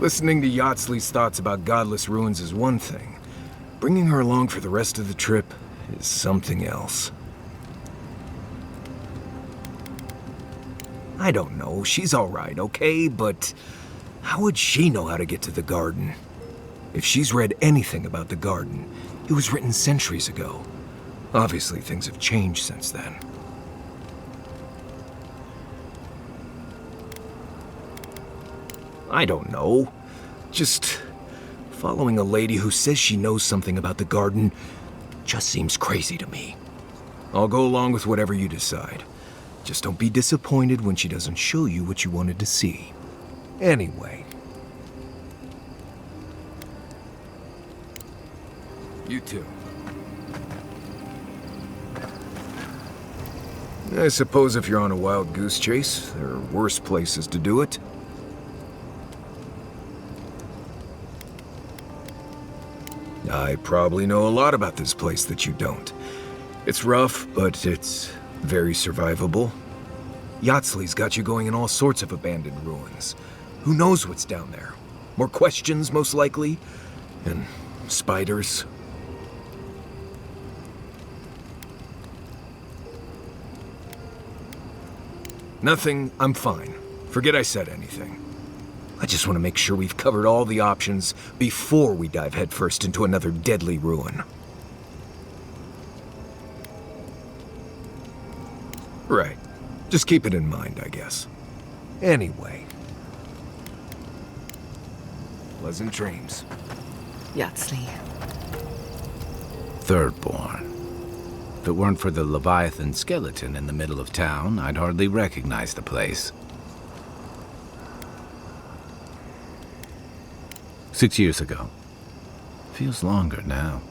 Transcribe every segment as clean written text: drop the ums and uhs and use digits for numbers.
Listening to Yatsley's thoughts about godless ruins is one thing. Bringing her along for the rest of the trip is something else. I don't know, she's alright, okay? But how would she know how to get to the garden? If she's read anything about the garden, it was written centuries ago. Obviously, things have changed since then. I don't know. Just following a lady who says she knows something about the garden just seems crazy to me. I'll go along with whatever you decide. Just don't be disappointed when she doesn't show you what you wanted to see. Anyway. You too. I suppose if you're on a wild goose chase, there are worse places to do it. I probably know a lot about this place that you don't. It's rough, but it's very survivable. Yatsley's got you going in all sorts of abandoned ruins. Who knows what's down there? More questions, most likely. And spiders. Nothing, I'm fine. Forget I said anything. I just want to make sure we've covered all the options before we dive headfirst into another deadly ruin. Right. Just keep it in mind, I guess. Anyway. Pleasant dreams. Yatsley. Thirdborn. If it weren't for the Leviathan skeleton in the middle of town, I'd hardly recognize the place. 6 years ago. Feels longer now.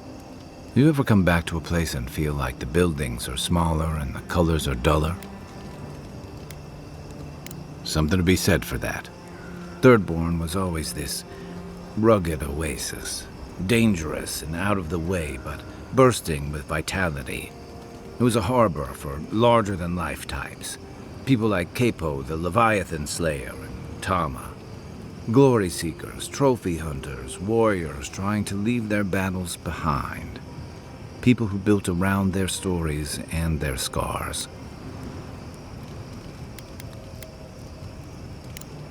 You ever come back to a place and feel like the buildings are smaller and the colors are duller? Something to be said for that. Thirdborn was always this rugged oasis. Dangerous and out of the way, but bursting with vitality. It was a harbor for larger-than-life types. People like Capo, the Leviathan Slayer, and Tama. Glory seekers, trophy hunters, warriors trying to leave their battles behind. People who built around their stories and their scars.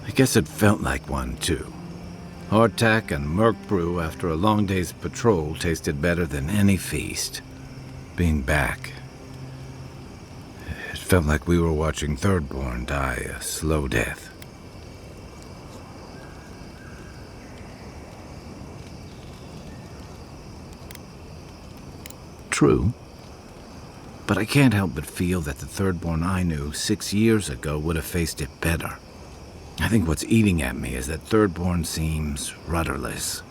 I guess it felt like one, too. Hardtack and Merc brew after a long day's patrol tasted better than any feast. Being back, it felt like we were watching Thirdborn die a slow death. True, but I can't help but feel that the Thirdborn I knew 6 years ago would have faced it better. I think what's eating at me is that Thirdborn seems rudderless.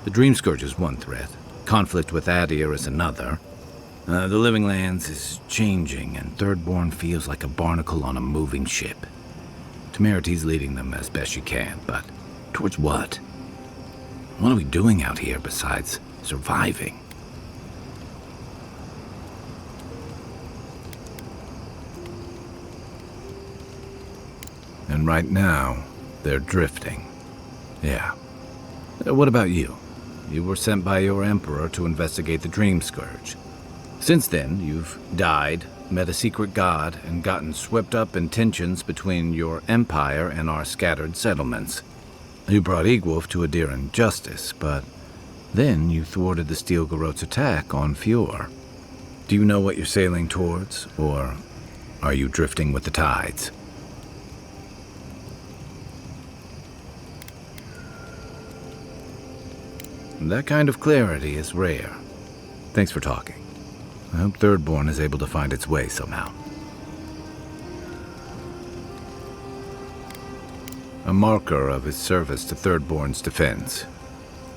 The Dream Scourge is one threat, conflict with Adir is another. The Living Lands is changing, and Thirdborn feels like a barnacle on a moving ship. Temerity's leading them as best she can, but towards what? What are we doing out here besides surviving? And right now, they're drifting. Yeah. What about you? You were sent by your emperor to investigate the Dream Scourge. Since then, you've died, met a secret god, and gotten swept up in tensions between your empire and our scattered settlements. You brought Egwolf to Adiran justice, but then you thwarted the Steel Garrote's attack on Fjord. Do you know what you're sailing towards, or are you drifting with the tides? That kind of clarity is rare. Thanks for talking. I hope Thirdborn is able to find its way somehow. A marker of his service to Thirdborn's defense.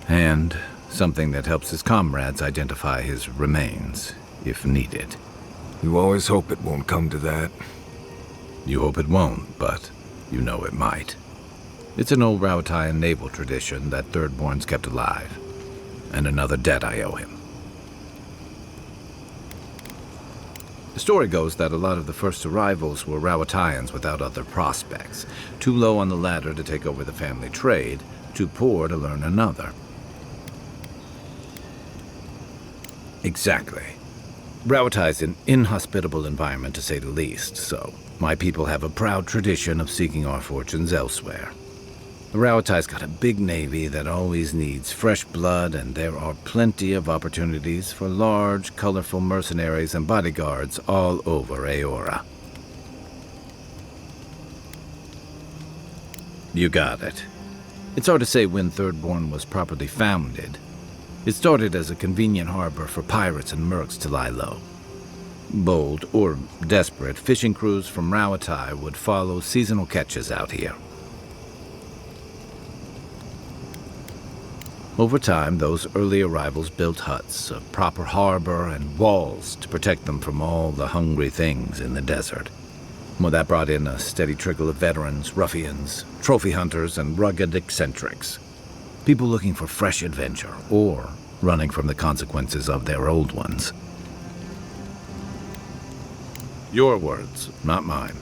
And something that helps his comrades identify his remains, if needed. You always hope it won't come to that. You hope it won't, but you know it might. It's an old Rauatayan naval tradition that Thirdborn's kept alive. And another debt I owe him. The story goes that a lot of the first arrivals were Rauatayans without other prospects, too low on the ladder to take over the family trade, too poor to learn another. Exactly. Rauatai's an inhospitable environment to say the least, so my people have a proud tradition of seeking our fortunes elsewhere. The Rauatai's got a big navy that always needs fresh blood, and there are plenty of opportunities for large, colorful mercenaries and bodyguards all over Aora. You got it. It's hard to say when Thirdborn was properly founded. It started as a convenient harbor for pirates and mercs to lie low. Bold, or desperate, fishing crews from Rauatai would follow seasonal catches out here. Over time, those early arrivals built huts, a proper harbor, and walls to protect them from all the hungry things in the desert. Well, that brought in a steady trickle of veterans, ruffians, trophy hunters, and rugged eccentrics. People looking for fresh adventure, or running from the consequences of their old ones. Your words, not mine.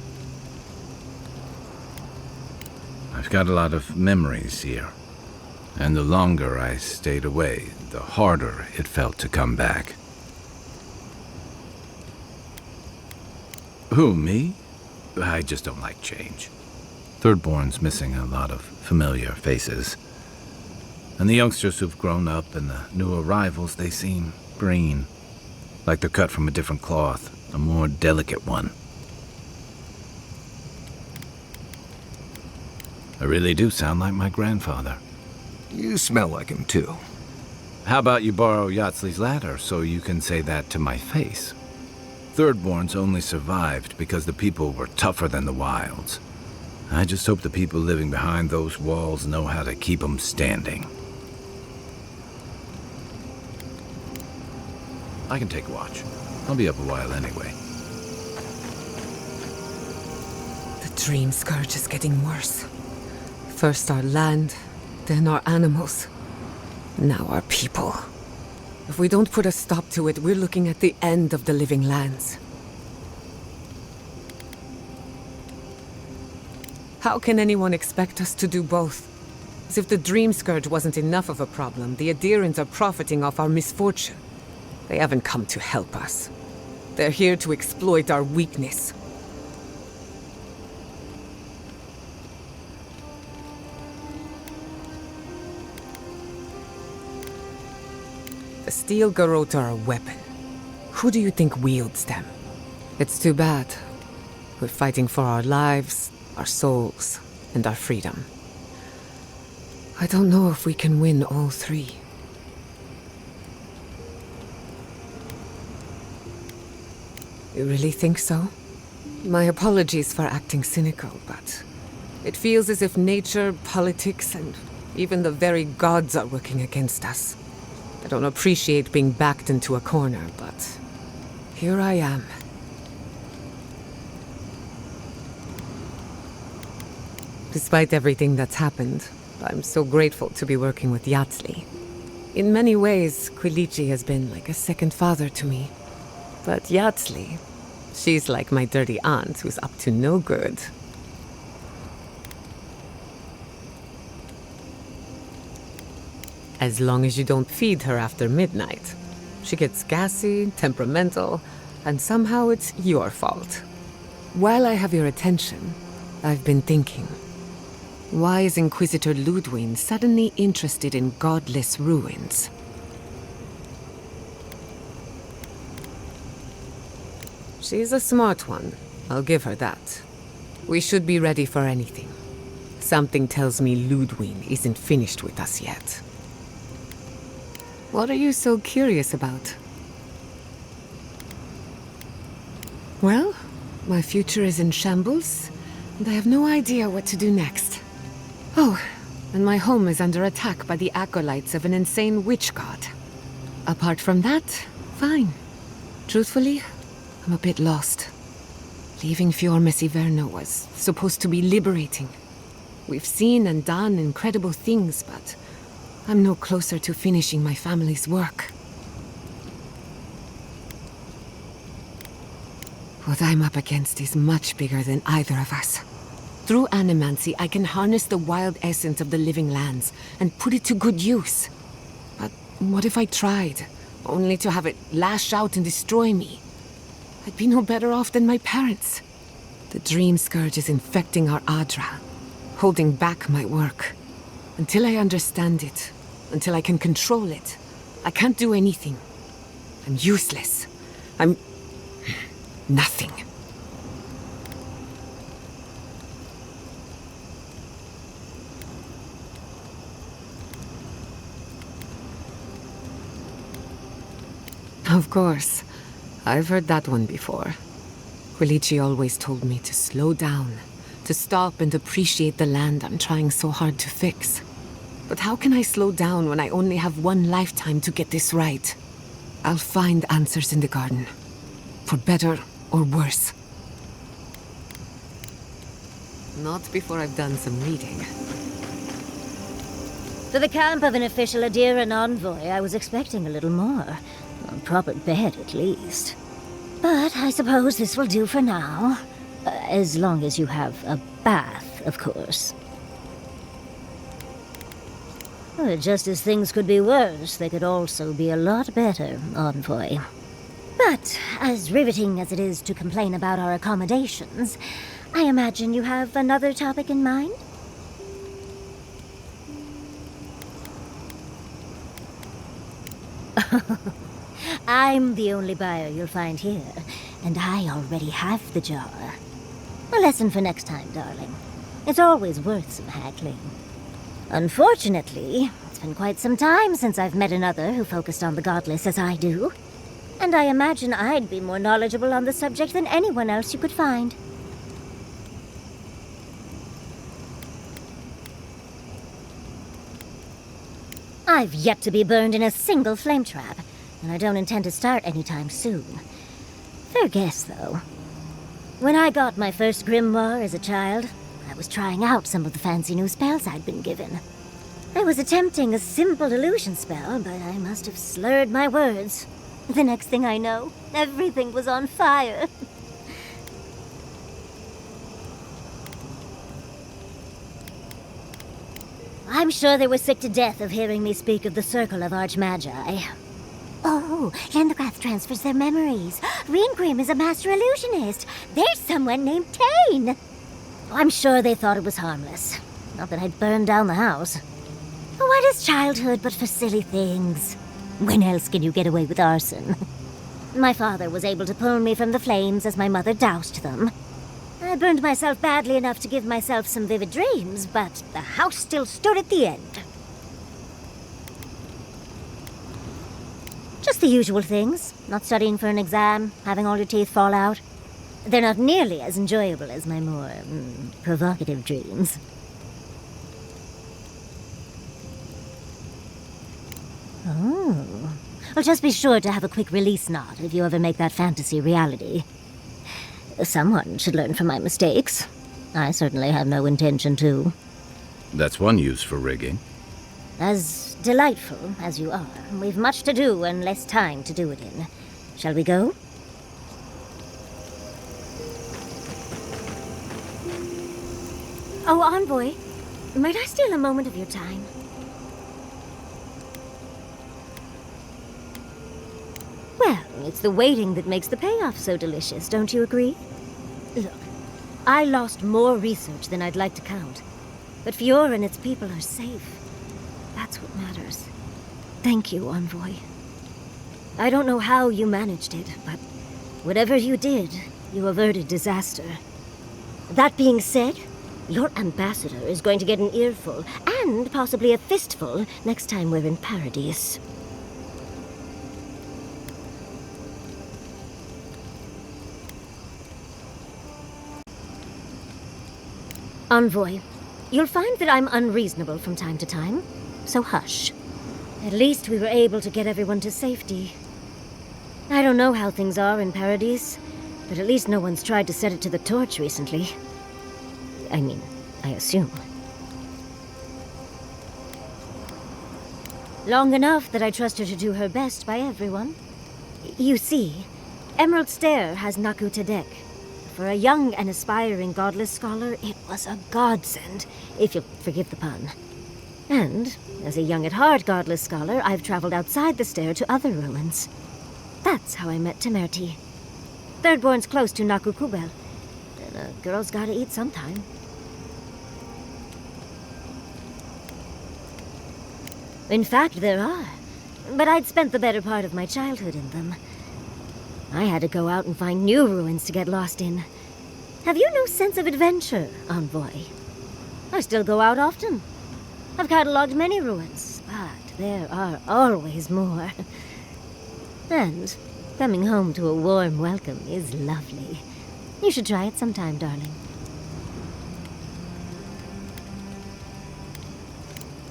I've got a lot of memories here. And the longer I stayed away, the harder it felt to come back. Who, me? I just don't like change. Thirdborn's missing a lot of familiar faces. And the youngsters who've grown up and the new arrivals, they seem green. Like they're cut from a different cloth, a more delicate one. I really do sound like my grandfather. You smell like him, too. How about you borrow Yatsley's ladder so you can say that to my face? Thirdborn's only survived because the people were tougher than the wilds. I just hope the people living behind those walls know how to keep them standing. I can take watch. I'll be up a while anyway. The dream scourge is getting worse. First our land, then our animals. Now our people. If we don't put a stop to it, we're looking at the end of the living lands. How can anyone expect us to do both? As if the dream scourge wasn't enough of a problem, the Adherents are profiting off our misfortune. They haven't come to help us. They're here to exploit our weakness. The steel garrote are a weapon. Who do you think wields them? It's too bad. We're fighting for our lives, our souls, and our freedom. I don't know if we can win all three. You really think so? My apologies for acting cynical, but it feels as if nature, politics, and even the very gods are working against us. I don't appreciate being backed into a corner, but here I am. Despite everything that's happened, I'm so grateful to be working with Yatsley. In many ways, Quilichi has been like a second father to me. But Yatsley, she's like my dirty aunt who's up to no good. As long as you don't feed her after midnight. She gets gassy, temperamental, and somehow it's your fault. While I have your attention, I've been thinking. Why is Inquisitor Ludwig suddenly interested in godless ruins? She's a smart one, I'll give her that. We should be ready for anything. Something tells me Ludwig isn't finished with us yet. What are you so curious about? Well, my future is in shambles, and I have no idea what to do next. Oh, and my home is under attack by the acolytes of an insane witch god. Apart from that, fine. Truthfully, I'm a bit lost. Leaving Fior Messiverno was supposed to be liberating. We've seen and done incredible things, but I'm no closer to finishing my family's work. What I'm up against is much bigger than either of us. Through animancy, I can harness the wild essence of the living lands and put it to good use. But what if I tried, only to have it lash out and destroy me? I'd be no better off than my parents. The dream scourge is infecting our Adra, holding back my work. Until I understand it, until I can control it, I can't do anything. I'm useless. I'm nothing. Of course. I've heard that one before. Quilici always told me to slow down, to stop and appreciate the land I'm trying so hard to fix. But how can I slow down when I only have one lifetime to get this right? I'll find answers in the garden. For better or worse. Not before I've done some reading. For the camp of an official Adira envoy, I was expecting a little more. A proper bed, at least. But I suppose this will do for now. As long as you have a bath, of course. Just as things could be worse, they could also be a lot better, envoy. But, as riveting as it is to complain about our accommodations, I imagine you have another topic in mind? I'm the only buyer you'll find here, and I already have the jar. A lesson for next time, darling. It's always worth some haggling. Unfortunately, it's been quite some time since I've met another who focused on the godless as I do. And I imagine I'd be more knowledgeable on the subject than anyone else you could find. I've yet to be burned in a single flame trap, and I don't intend to start anytime soon. Fair guess, though. When I got my first grimoire as a child, I was trying out some of the fancy new spells I'd been given. I was attempting a simple illusion spell, but I must have slurred my words. The next thing I know, everything was on fire. I'm sure they were sick to death of hearing me speak of the Circle of Archmagi. Oh, Lendegrath transfers their memories. Reengrim is a master illusionist. There's someone named Tane. I'm sure they thought it was harmless. Not that I'd burn down the house. What is childhood but for silly things? When else can you get away with arson? My father was able to pull me from the flames as my mother doused them. I burned myself badly enough to give myself some vivid dreams, but the house still stood at the end. Just the usual things. Not studying for an exam, having all your teeth fall out. They're not nearly as enjoyable as my more provocative dreams. Oh. Well, just be sure to have a quick release knot if you ever make that fantasy reality. Someone should learn from my mistakes. I certainly have no intention to. That's one use for rigging. As delightful as you are, we've much to do and less time to do it in. Shall we go? Oh, envoy, might I steal a moment of your time? Well, it's the waiting that makes the payoff so delicious, don't you agree? Look, I lost more research than I'd like to count. But Fior and its people are safe. That's what matters. Thank you, envoy. I don't know how you managed it, but whatever you did, you averted disaster. That being said, your ambassador is going to get an earful, and possibly a fistful, next time we're in Paradise. Envoy, you'll find that I'm unreasonable from time to time, so hush. At least we were able to get everyone to safety. I don't know how things are in Paradise, but at least no one's tried to set it to the torch recently. I mean, I assume. Long enough that I trust her to do her best by everyone. You see, Emerald Stair has Naku Tedek. For a young and aspiring godless scholar, it was a godsend, if you'll forgive the pun. And, as a young at heart godless scholar, I've traveled outside the stair to other ruins. That's how I met Temerti. Thirdborn's close to Naku Kubel, and a girl's gotta eat sometime. In fact, there are, but I'd spent the better part of my childhood in them. I had to go out and find new ruins to get lost in. Have you no sense of adventure, Envoy? I still go out often. I've catalogued many ruins, but there are always more. And coming home to a warm welcome is lovely. You should try it sometime, darling.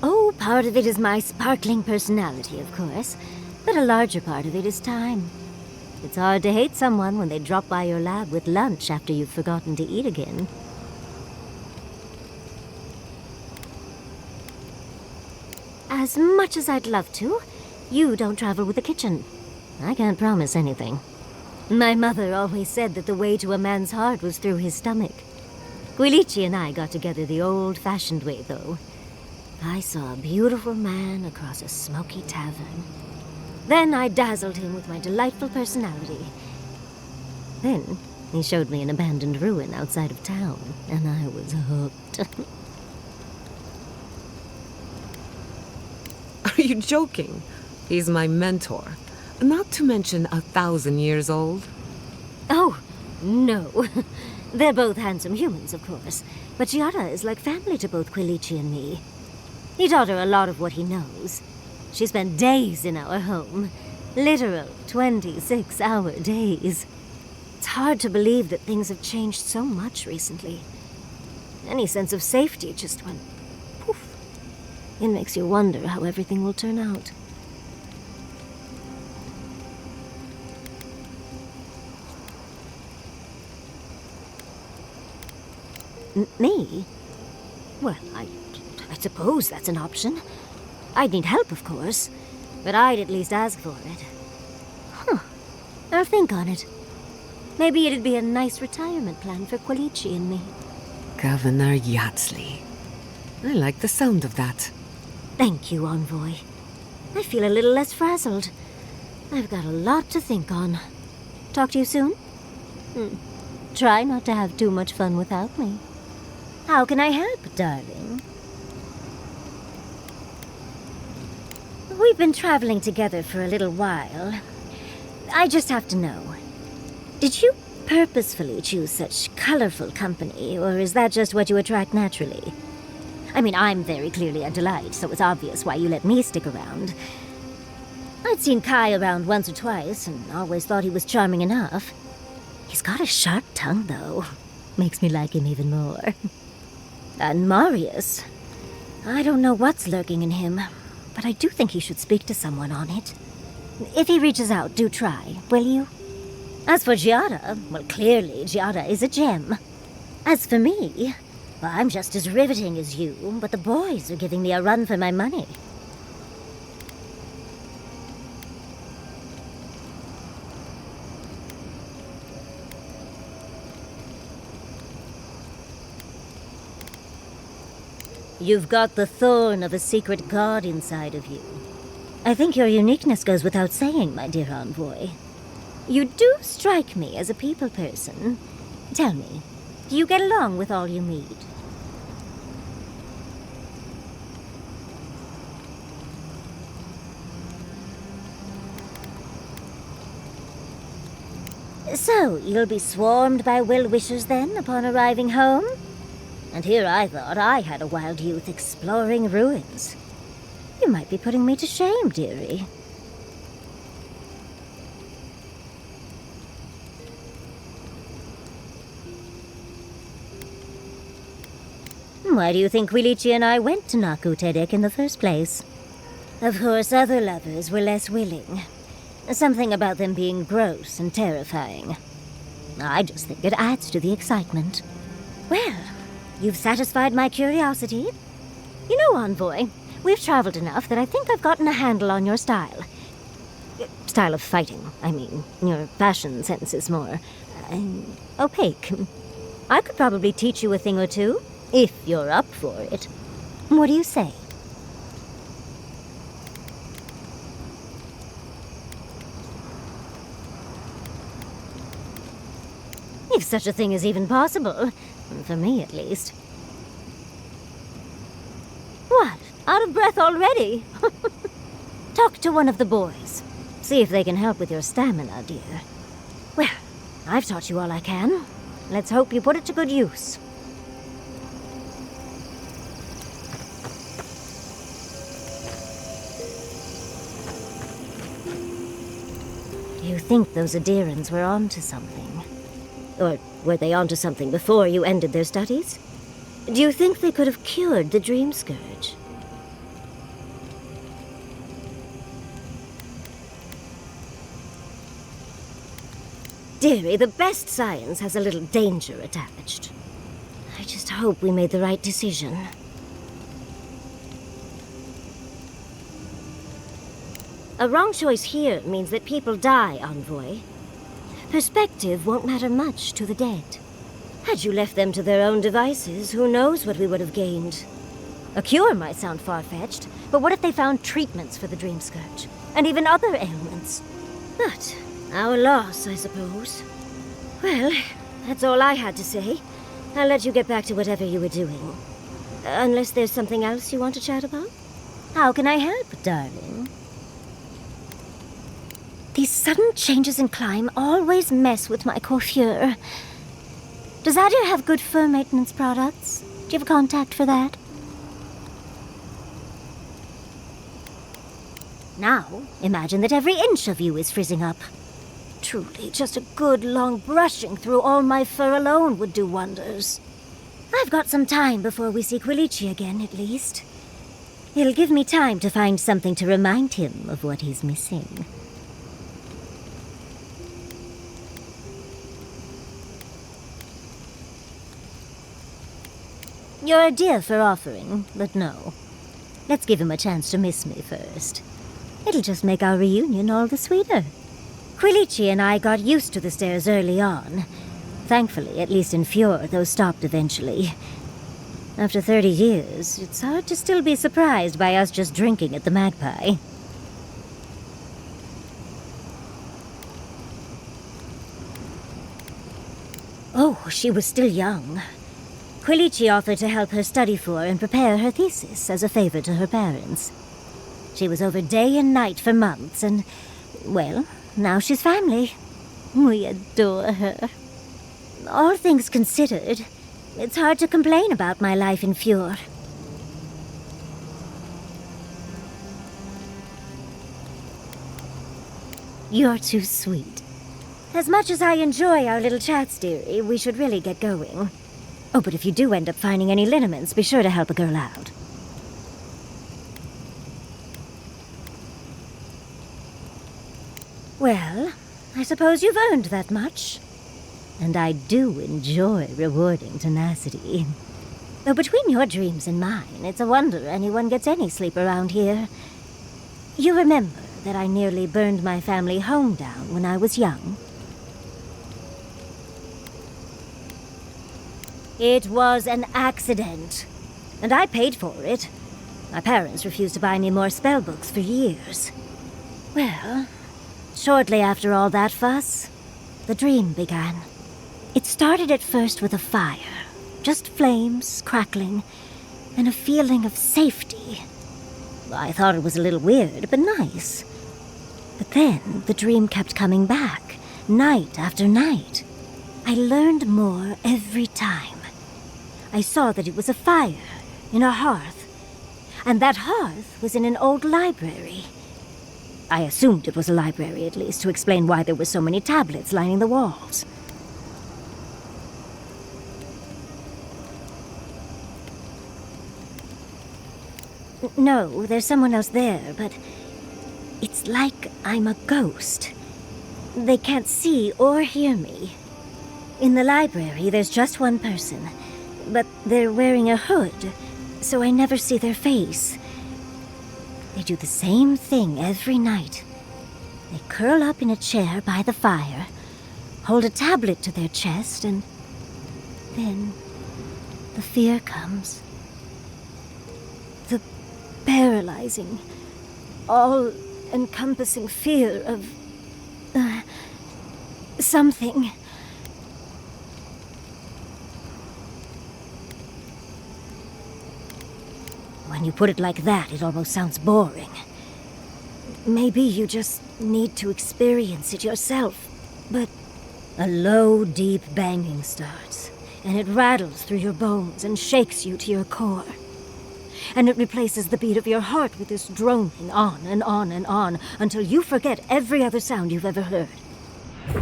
Oh, part of it is my sparkling personality, of course, but a larger part of it is time. It's hard to hate someone when they drop by your lab with lunch after you've forgotten to eat again. As much as I'd love to, you don't travel with the kitchen. I can't promise anything. My mother always said that the way to a man's heart was through his stomach. Quilici and I got together the old-fashioned way, though. I saw a beautiful man across a smoky tavern. Then I dazzled him with my delightful personality. Then he showed me an abandoned ruin outside of town, and I was hooked. Are you joking? He's my mentor. Not to mention 1,000 years old. Oh, no. They're both handsome humans, of course. But Giada is like family to both Quilici and me. He taught her a lot of what he knows. She spent days in our home. Literal 26-hour days. It's hard to believe that things have changed so much recently. Any sense of safety just went poof. It makes you wonder how everything will turn out. Me? Well, I suppose that's an option. I'd need help, of course, but I'd at least ask for it. Huh. I'll think on it. Maybe it'd be a nice retirement plan for Quilici and me. Governor Yatsley. I like the sound of that. Thank you, Envoy. I feel a little less frazzled. I've got a lot to think on. Talk to you soon? Try not to have too much fun without me. How can I help, darling? We've been traveling together for a little while. I just have to know. Did you purposefully choose such colorful company, or is that just what you attract naturally? I mean, I'm very clearly a delight, so it's obvious why you let me stick around. I'd seen Kai around once or twice, and always thought he was charming enough. He's got a sharp tongue, though. Makes me like him even more. And Marius. I don't know what's lurking in him, but I do think he should speak to someone on it. If he reaches out, do try, will you? As for Giada, well, clearly Giada is a gem. As for me, well, I'm just as riveting as you, but the boys are giving me a run for my money. You've got the thorn of a secret god inside of you. I think your uniqueness goes without saying, my dear Envoy. You do strike me as a people person. Tell me, do you get along with all you meet? So, you'll be swarmed by well-wishers then, upon arriving home? And here I thought I had a wild youth exploring ruins. You might be putting me to shame, dearie. Why do you think Quilici and I went to Nakutedek in the first place? Of course, other lovers were less willing. Something about them being gross and terrifying. I just think it adds to the excitement. Well, you've satisfied my curiosity. You know, Envoy, we've traveled enough that I think I've gotten a handle on your style. Style of fighting, I mean. Your fashion sense is more opaque. I could probably teach you a thing or two, if you're up for it. What do you say? If such a thing is even possible. For me, at least. What? Out of breath already? Talk to one of the boys. See if they can help with your stamina, dear. Well, I've taught you all I can. Let's hope you put it to good use. You think those Adirans were onto something? Or were they onto something before you ended their studies? Do you think they could have cured the Dream Scourge? Dearie, the best science has a little danger attached. I just hope we made the right decision. A wrong choice here means that people die, Envoy. Perspective won't matter much to the dead. Had you left them to their own devices, who knows what we would have gained? A cure might sound far-fetched, but what if they found treatments for the Dream Scourge? And even other ailments? But our loss, I suppose. Well, that's all I had to say. I'll let you get back to whatever you were doing. Unless there's something else you want to chat about? How can I help, darling? These sudden changes in climb always mess with my coiffure. Does Adir have good fur maintenance products? Do you have a contact for that? Now, imagine that every inch of you is frizzing up. Truly, just a good long brushing through all my fur alone would do wonders. I've got some time before we see Quilici again, at least. It'll give me time to find something to remind him of what he's missing. You're a dear for offering, but no. Let's give him a chance to miss me first. It'll just make our reunion all the sweeter. Quilici and I got used to the stairs early on. Thankfully, at least in Fjord, those stopped eventually. After 30 years, it's hard to still be surprised by us just drinking at the Magpie. Oh, she was still young. Quilici offered to help her study for and prepare her thesis as a favor to her parents. She was over day and night for months, and, well, now she's family. We adore her. All things considered, it's hard to complain about my life in Fjord. You're too sweet. As much as I enjoy our little chats, dearie, we should really get going. Oh, but if you do end up finding any liniments, be sure to help a girl out. Well, I suppose you've earned that much. And I do enjoy rewarding tenacity. Though between your dreams and mine, it's a wonder anyone gets any sleep around here. You remember that I nearly burned my family home down when I was young? It was an accident, and I paid for it. My parents refused to buy me more spell books for years. Well, shortly after all that fuss, the dream began. It started at first with a fire, just flames crackling, and a feeling of safety. I thought it was a little weird, but nice. But then the dream kept coming back, night after night. I learned more every time. I saw that it was a fire in a hearth, and that hearth was in an old library. I assumed it was a library, at least, to explain why there were so many tablets lining the walls. No, there's someone else there, but it's like I'm a ghost. They can't see or hear me. In the library, there's just one person, but they're wearing a hood, so I never see their face. They do the same thing every night. They curl up in a chair by the fire, hold a tablet to their chest, and then the fear comes. The paralyzing, all-encompassing fear of something. When you put it like that, it almost sounds boring. Maybe you just need to experience it yourself. But a low, deep banging starts, and it rattles through your bones and shakes you to your core. And it replaces the beat of your heart with this droning on and on and on until you forget every other sound you've ever heard. A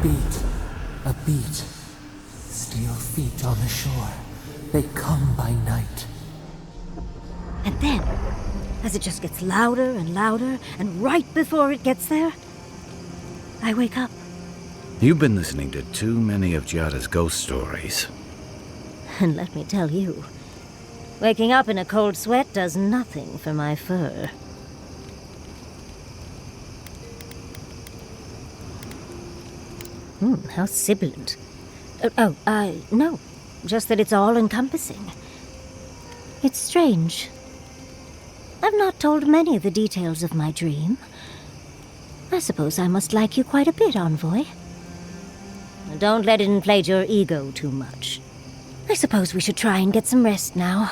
beat. Steel feet on the shore. They come by night. And then, as it just gets louder and louder, and right before it gets there, I wake up. You've been listening to too many of Giada's ghost stories. And let me tell you, waking up in a cold sweat does nothing for my fur. How sibilant. No. Just that it's all-encompassing. It's strange. I've not told many of the details of my dream. I suppose I must like you quite a bit, Envoy. Don't let it inflate your ego too much. I suppose we should try and get some rest now.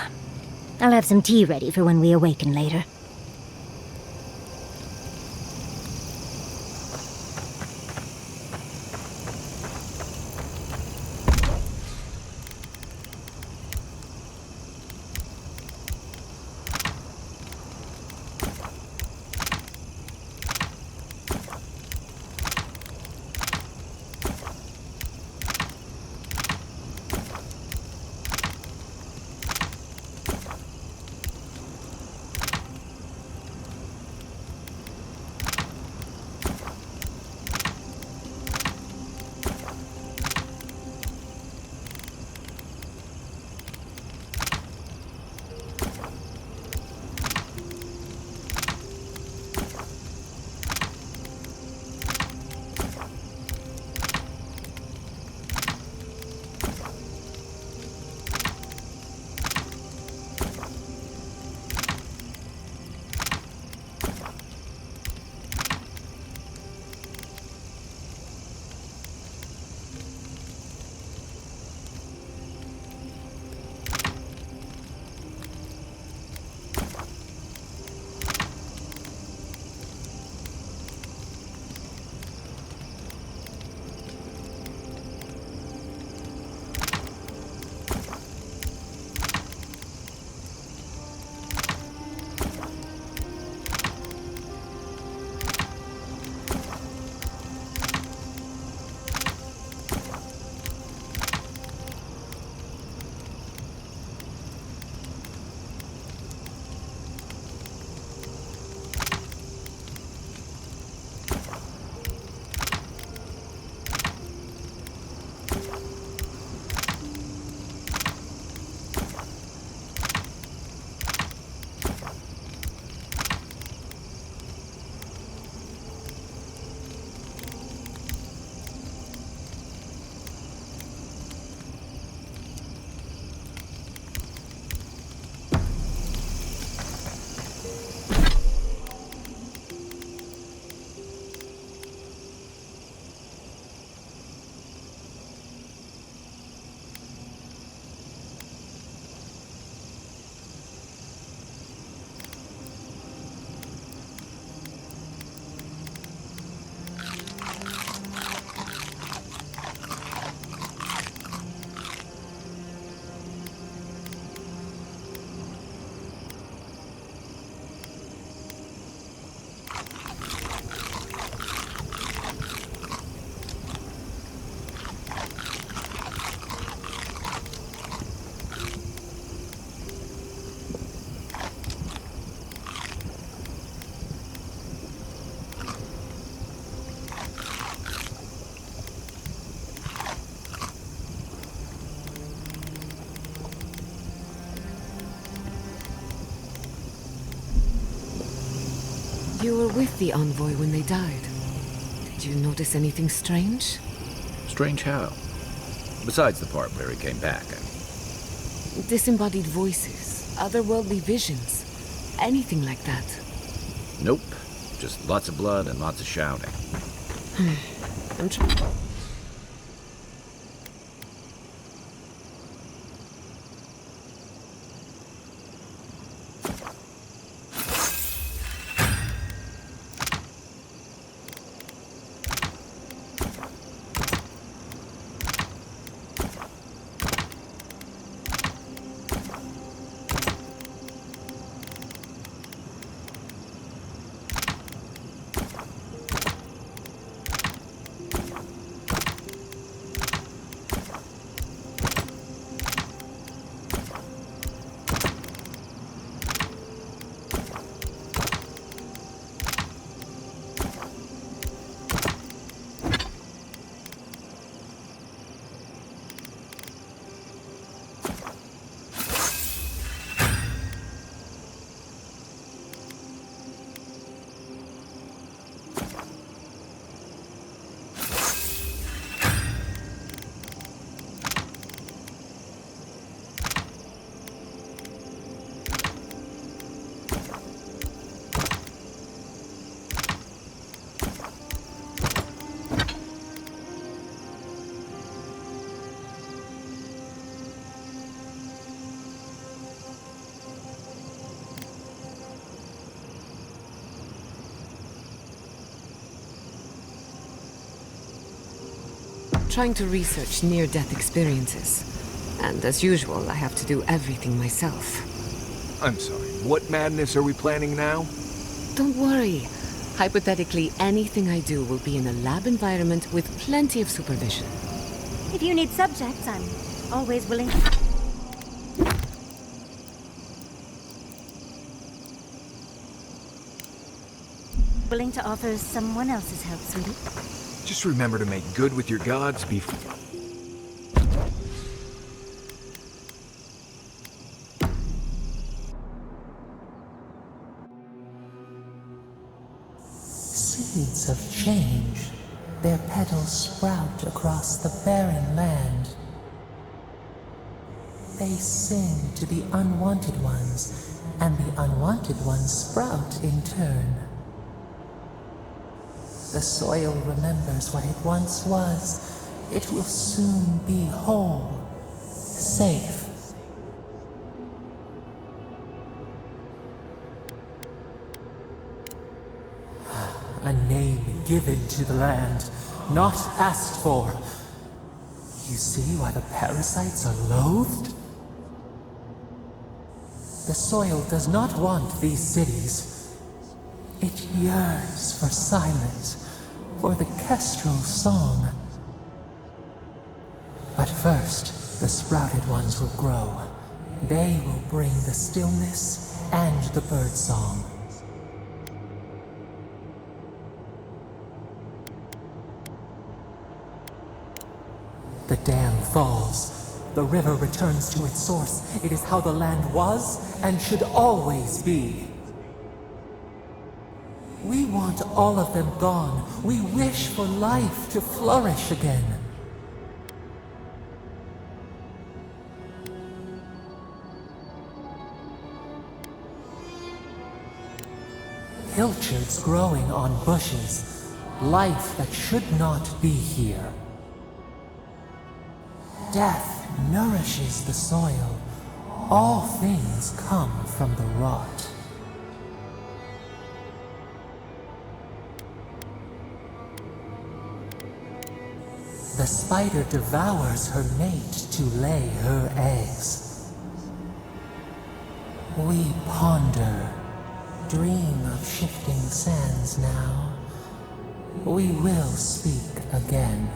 I'll have some tea ready for when we awaken later. were with the envoy when they died. Did you notice anything strange? Strange how? Besides the part where he came back. Disembodied voices, otherworldly visions, anything like that. Nope. Just lots of blood and lots of shouting. I'm trying. Trying to research near-death experiences. And as usual, I have to do everything myself. I'm sorry, what madness are we planning now? Don't worry. Hypothetically, anything I do will be in a lab environment with plenty of supervision. If you need subjects, I'm always willing to offer someone else's help, sweetie. Just remember to make good with your gods before... Seeds of change, their petals sprout across the barren land. They sing to the unwanted ones, and the unwanted ones sprout in turn. The soil remembers what it once was. It will soon be whole, safe. A name given to the land, not asked for. You see why the parasites are loathed? The soil does not want these cities. It yearns for silence, for the kestrel song. But first, the sprouted ones will grow. They will bring the stillness and the birdsong. The dam falls. The river returns to its source. It is how the land was and should always be. We want all of them gone. We wish for life to flourish again. Pilchards growing on bushes. Life that should not be here. Death nourishes the soil. All things come from the rot. The spider devours her mate to lay her eggs. We ponder, dream of shifting sands now. We will speak again.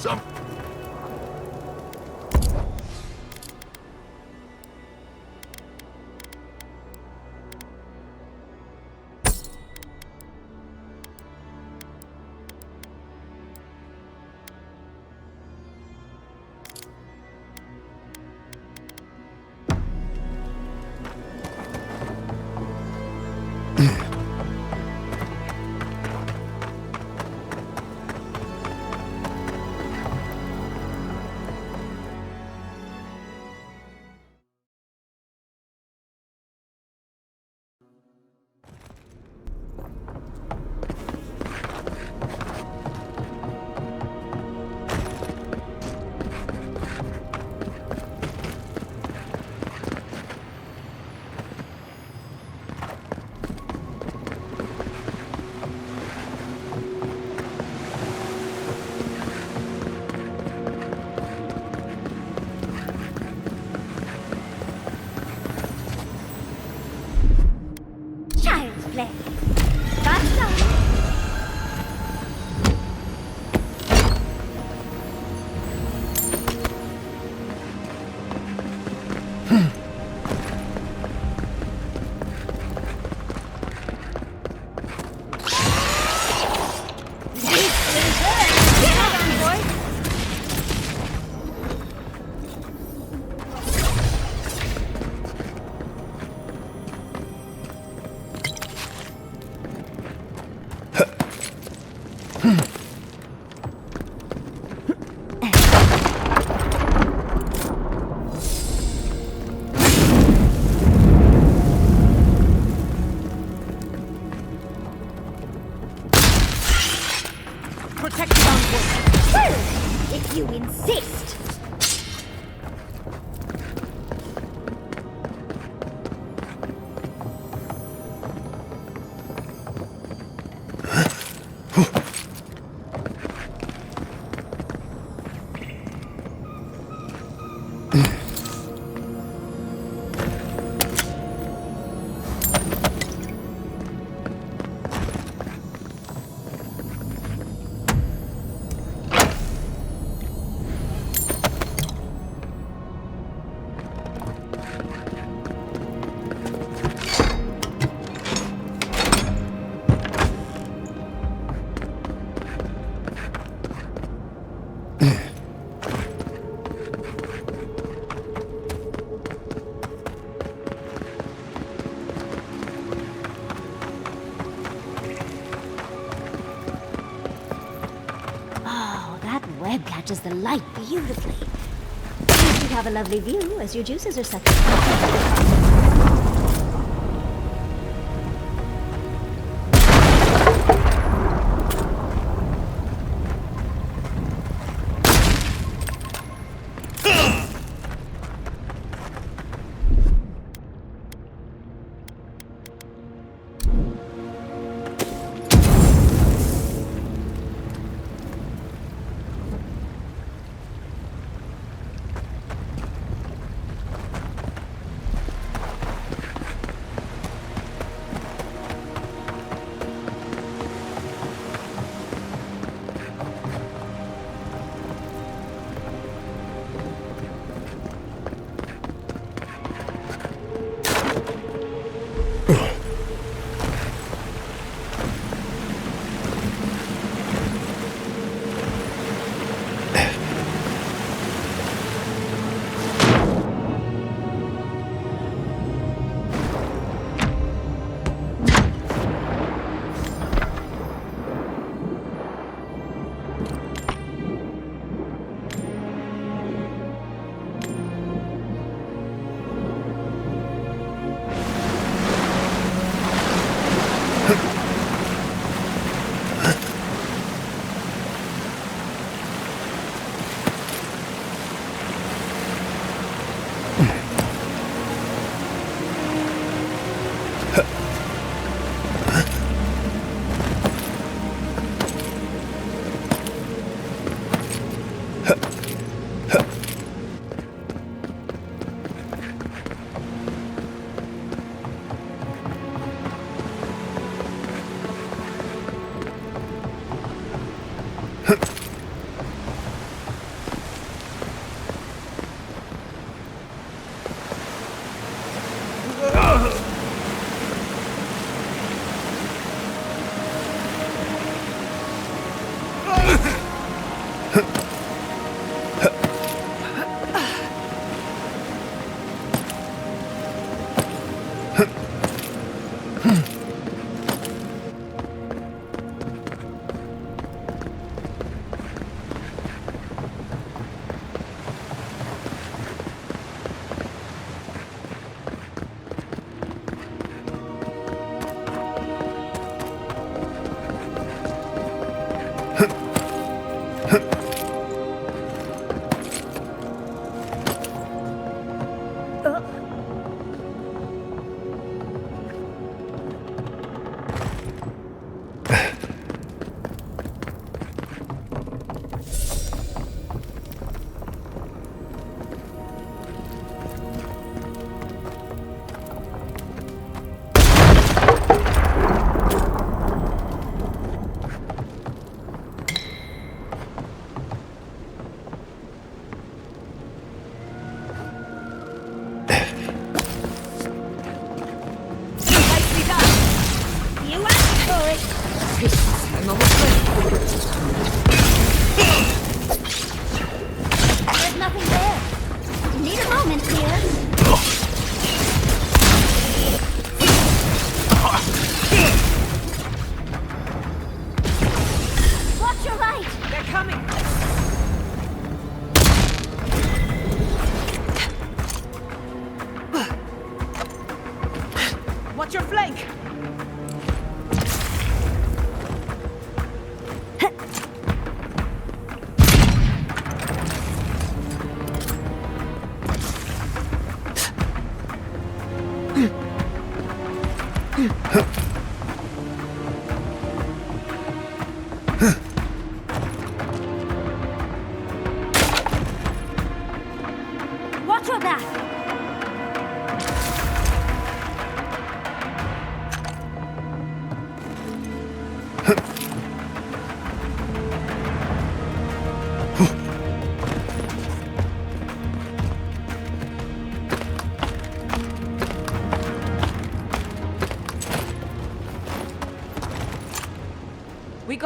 Some. Child's play. That's all. If you insist. Web catches the light beautifully. You should have a lovely view as your juices are sucking.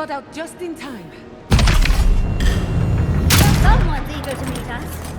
got out just in time. Someone's eager to meet us.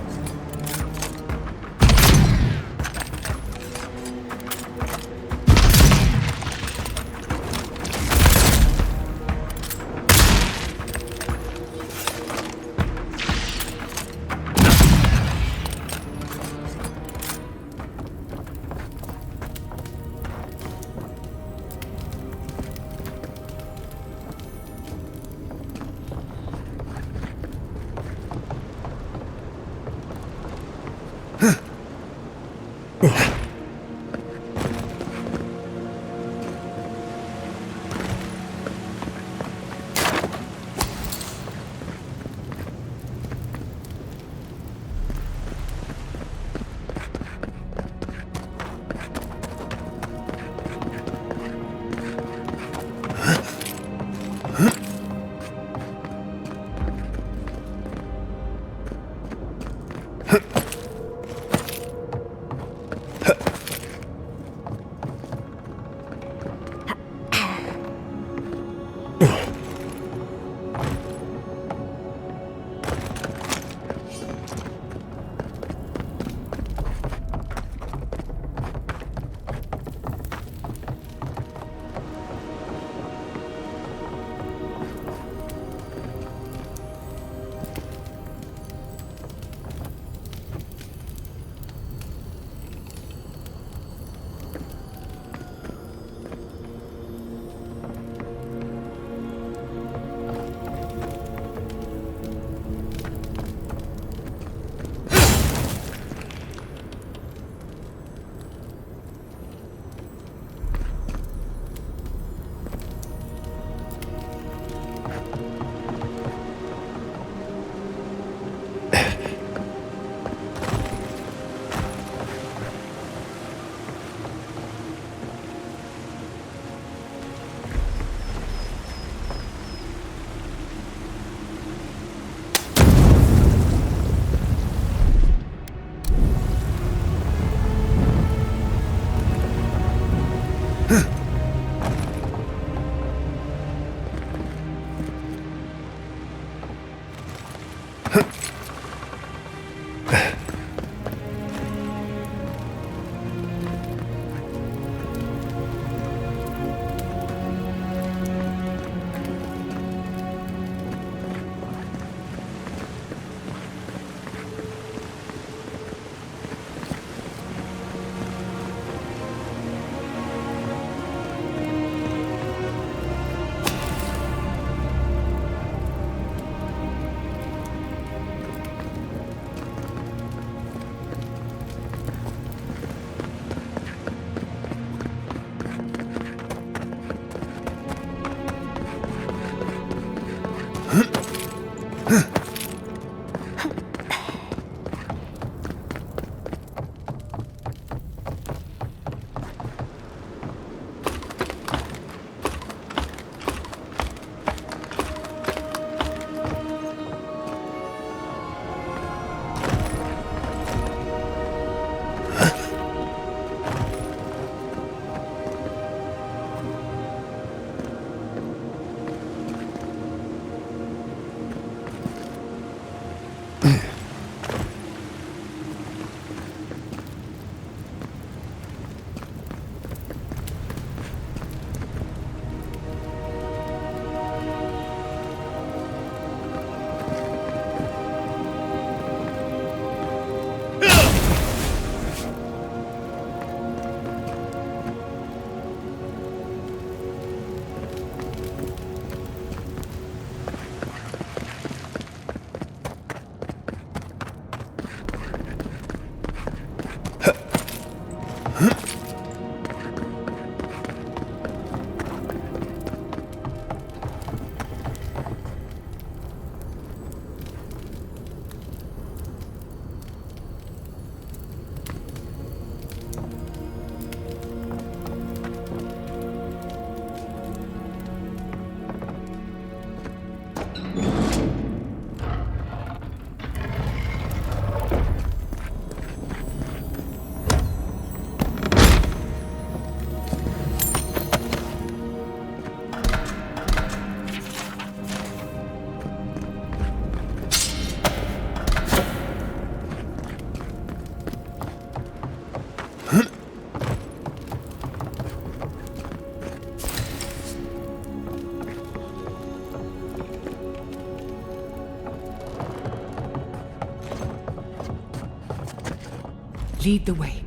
Lead the way.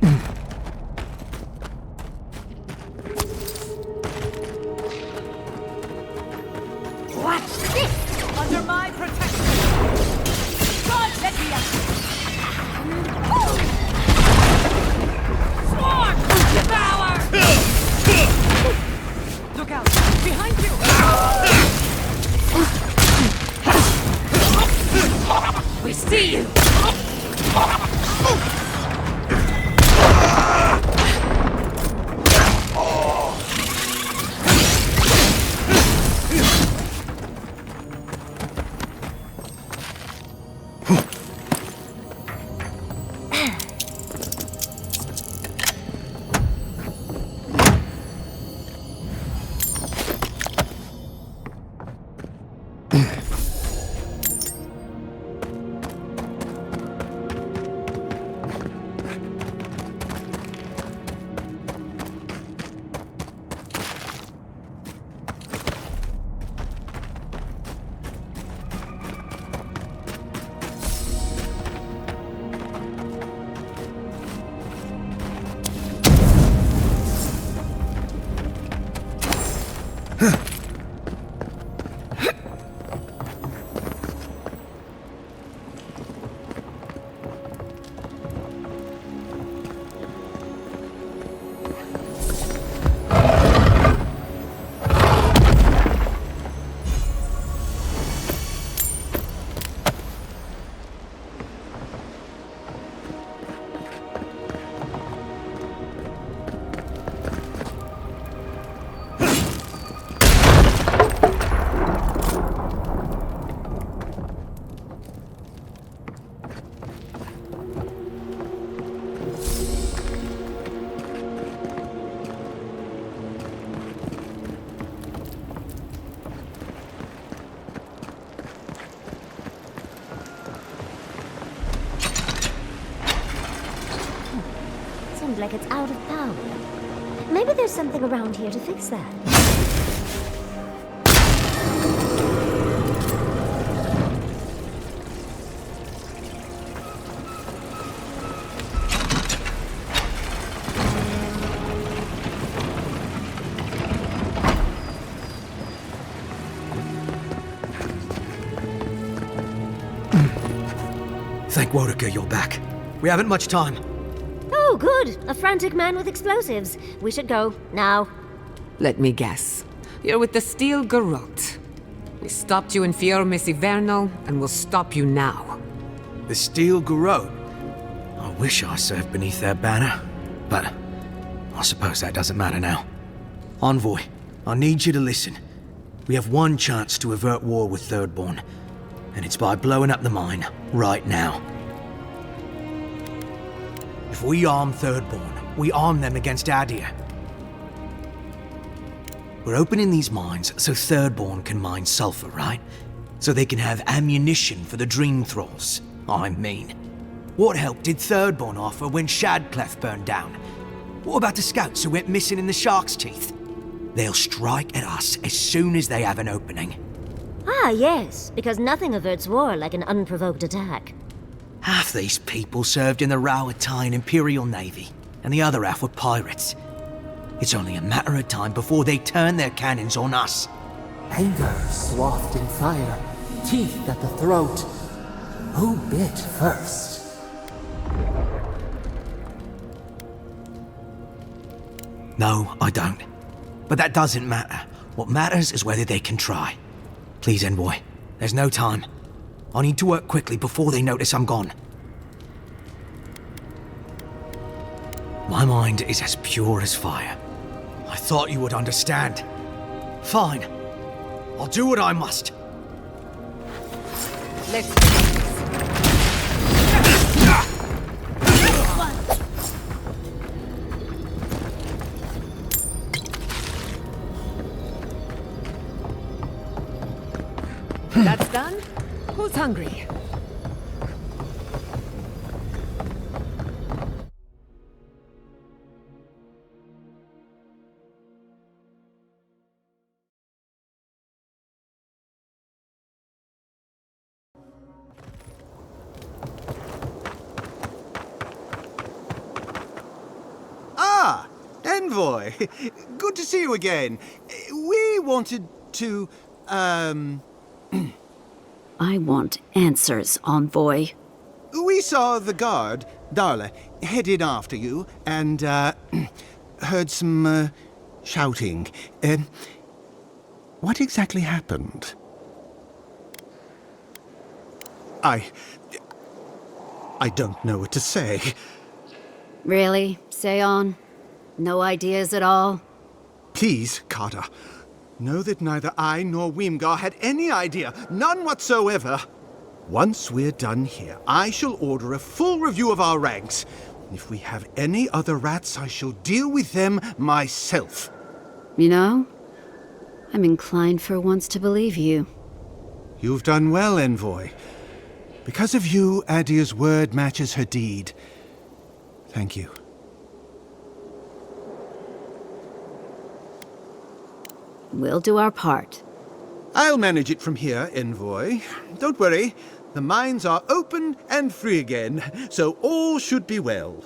Watch this! Under my protection! God, let me out! Swarm! Devour! Look out! Behind you! We see you! Seems like it's out of power. Maybe there's something around here to fix that. Thank Wodeker you're back. We haven't much time. Oh, good. A frantic man with explosives. We should go, now. Let me guess. You're with the Steel Garrote. We stopped you in Fiormis Ivernal, and we'll stop you now. The Steel Garrote? I wish I served beneath their banner, but I suppose that doesn't matter now. Envoy, I need you to listen. We have one chance to avert war with Thirdborn, and it's by blowing up the mine right now. If we arm Thirdborn, we arm them against Adia. We're opening these mines so Thirdborn can mine sulfur, right? So they can have ammunition for the Dream Thralls. I mean, what help did Thirdborn offer when Shadclef burned down? What about the scouts who went missing in the Shark's Teeth? They'll strike at us as soon as they have an opening. Ah, yes, because nothing averts war like an unprovoked attack. Half these people served in the Rowatine Imperial Navy, and the other half were pirates. It's only a matter of time before they turn their cannons on us. Anger swathed in fire, teeth at the throat. Who bit first? No, I don't. But that doesn't matter. What matters is whether they can try. Please, Envoy. There's no time. I need to work quickly before they notice I'm gone. My mind is as pure as fire. I thought you would understand. Fine. I'll do what I must. Let's do this. That's done? Who's hungry? Envoy! Good to see you again. We wanted to, I want answers, Envoy. We saw the guard, Darla, headed after you, and, heard some, shouting. What exactly happened? I don't know what to say. Really? Say on? No ideas at all? Please, Carter. Know that neither I nor Weemgar had any idea. None whatsoever. Once we're done here, I shall order a full review of our ranks. If we have any other rats, I shall deal with them myself. You know, I'm inclined for once to believe you. You've done well, Envoy. Because of you, Adia's word matches her deed. Thank you. We'll do our part. I'll manage it from here, Envoy. Don't worry. The mines are open and free again, so all should be well.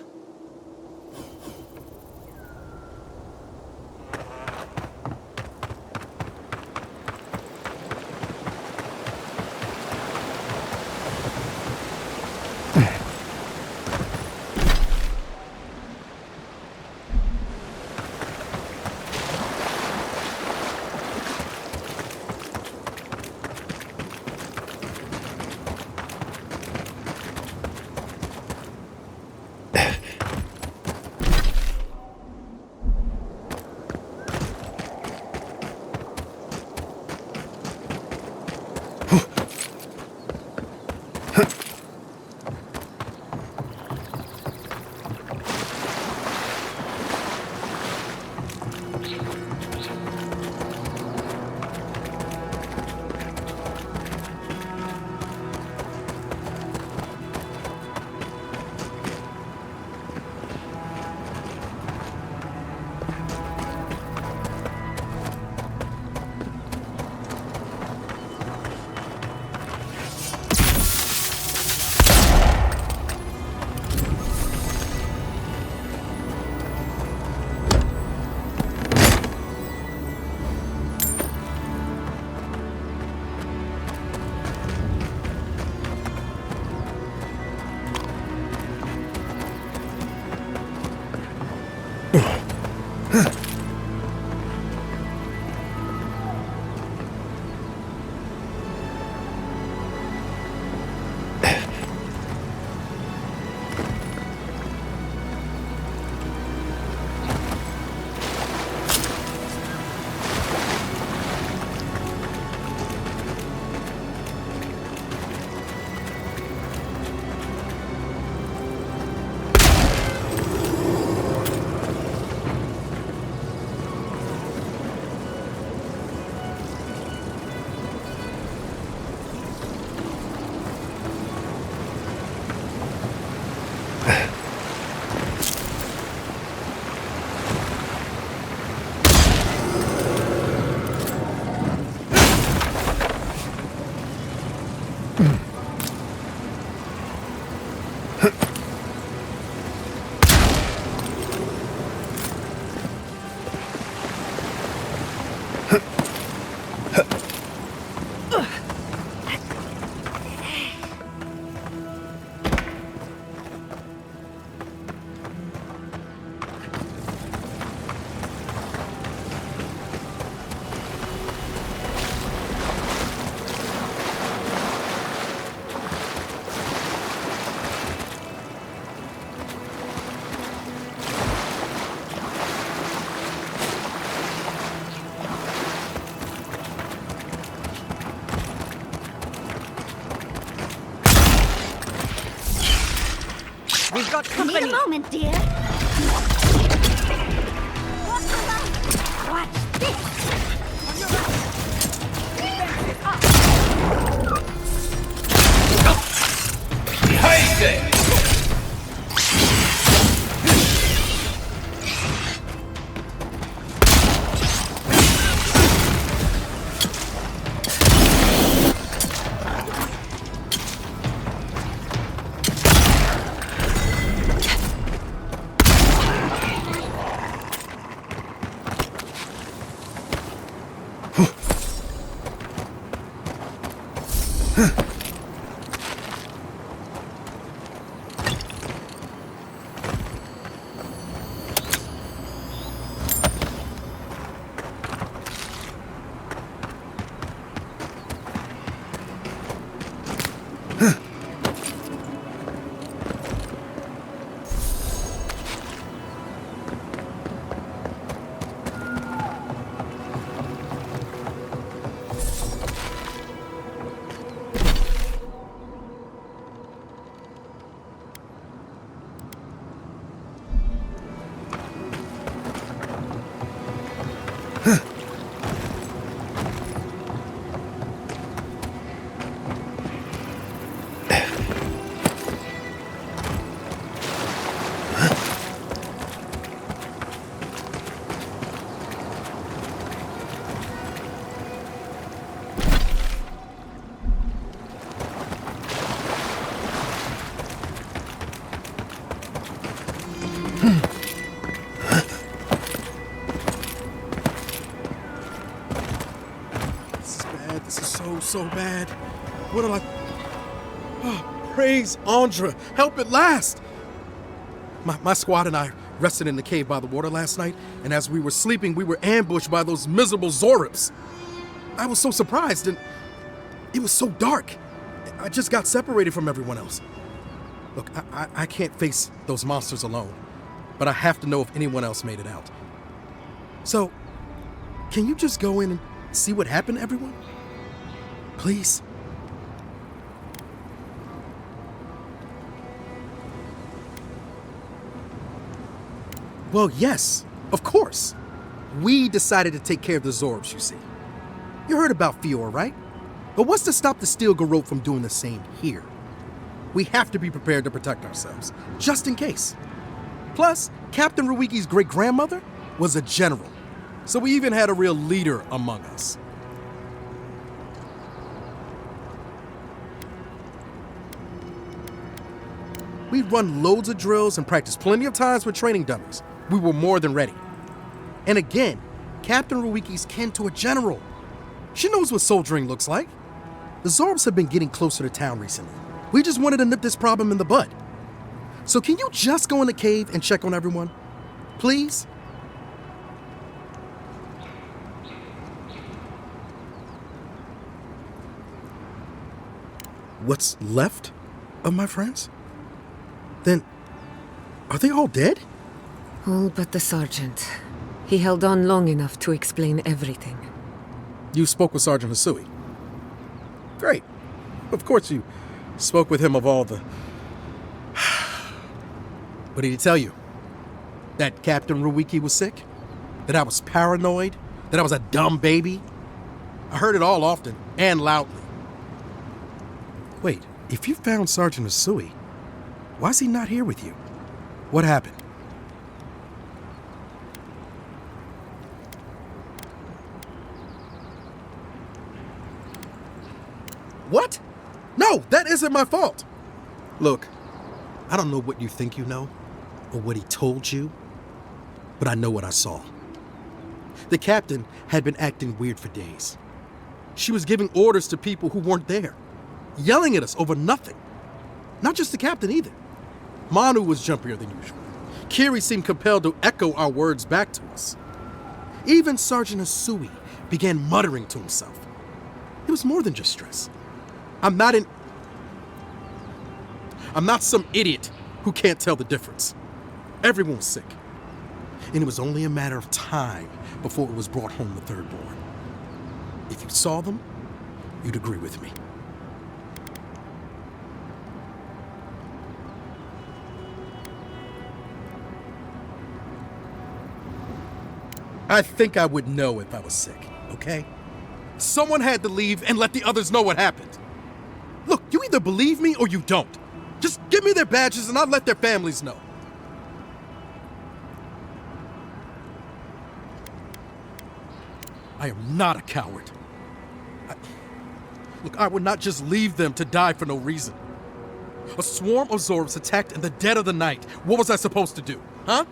We've got company. Need a moment, dear. Watch your light. Watch this. On your right. Defenses up. Behind it! So bad. What am I? Oh, praise Andra. Help at last. My squad and I rested in the cave by the water last night, and as we were sleeping, we were ambushed by those miserable Zorips. I was so surprised, and it was so dark. I just got separated from everyone else. Look, I can't face those monsters alone, but I have to know if anyone else made it out. So, can you just go in and see what happened to everyone? Please? Well, yes, of course. We decided to take care of the Zorbs, you see. You heard about Fior, right? But what's to stop the Steel Garrote from doing the same here? We have to be prepared to protect ourselves, just in case. Plus, Captain Ruiki's great-grandmother was a general, so we even had a real leader among us. We'd run loads of drills and practiced plenty of times with training dummies. We were more than ready. And again, Captain Ruiki's kin to a general. She knows what soldiering looks like. The Zorbs have been getting closer to town recently. We just wanted to nip this problem in the bud. So can you just go in the cave and check on everyone? Please? What's left of my friends? Then, are they all dead? All but the sergeant. He held on long enough to explain everything. You spoke with Sergeant Hisui. Great. Of course you spoke with him of all the... What did he tell you? That Captain Ruiki was sick? That I was paranoid? That I was a dumb baby? I heard it all often and loudly. Wait, if you found Sergeant Hisui, why is he not here with you? What happened? What? No, that isn't my fault. Look, I don't know what you think you know, or what he told you, but I know what I saw. The captain had been acting weird for days. She was giving orders to people who weren't there, yelling at us over nothing. Not just the captain either. Manu was jumpier than usual. Kiri seemed compelled to echo our words back to us. Even Sergeant Hisui began muttering to himself. It was more than just stress. I'm not some idiot who can't tell the difference. Everyone was sick. And it was only a matter of time before it was brought home the third born. If you saw them, you'd agree with me. I think I would know if I was sick, okay? Someone had to leave and let the others know what happened. Look, you either believe me or you don't. Just give me their badges and I'll let their families know. I am not a coward. Look, I would not just leave them to die for no reason. A swarm of Zorbs attacked in the dead of the night. What was I supposed to do, huh?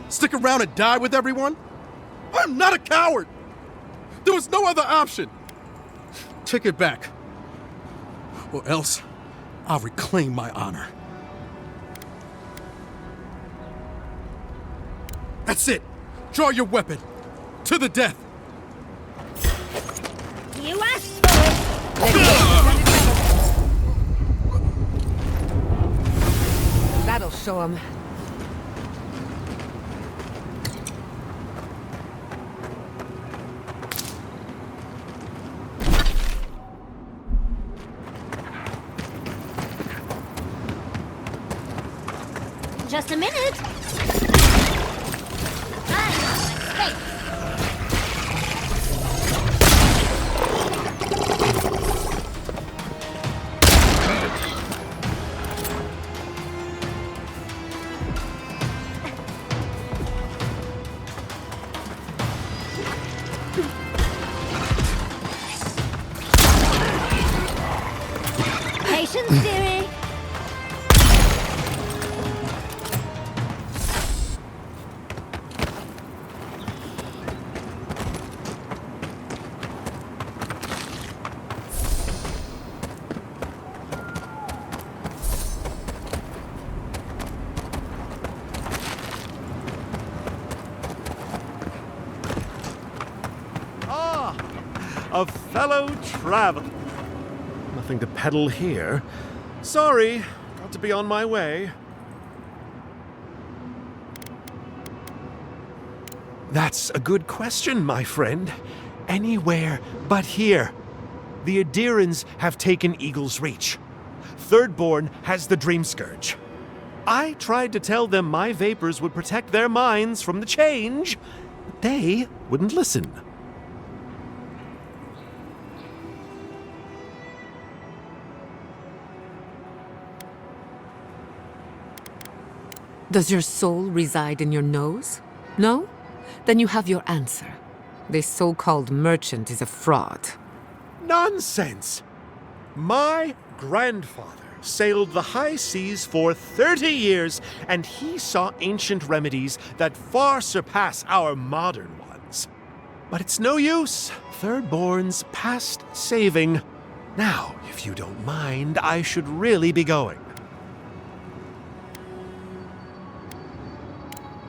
Stick around and die with everyone? I'm not a coward! There was no other option! Take it back. Or else, I'll reclaim my honor. That's it! Draw your weapon! To the death! You asked for it! show him. Just a minute. Patience, dearie. A fellow traveler. Nothing to peddle here. Sorry, got to be on my way. That's a good question, my friend. Anywhere but here. The Adirans have taken Eagle's Reach. Thirdborn has the Dream Scourge. I tried to tell them my vapors would protect their minds from the change, but they wouldn't listen. Does your soul reside in your nose? No? Then you have your answer. This so-called merchant is a fraud. Nonsense! My grandfather sailed the high seas for 30 years, and he saw ancient remedies that far surpass our modern ones. But it's no use. Thirdborn's past saving. Now, if you don't mind, I should really be going.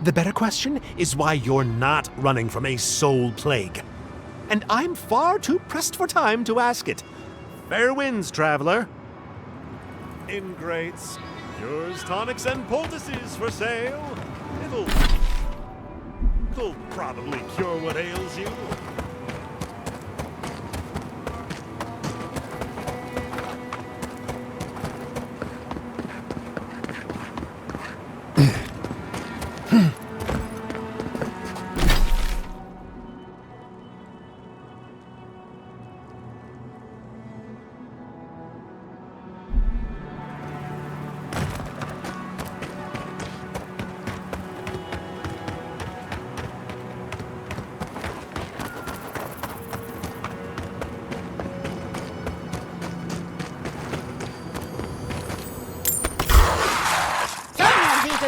The better question is why you're not running from a soul plague. And I'm far too pressed for time to ask it. Fair winds, traveler. Ingrates. Yours tonics and poultices for sale. It'll probably cure what ails you.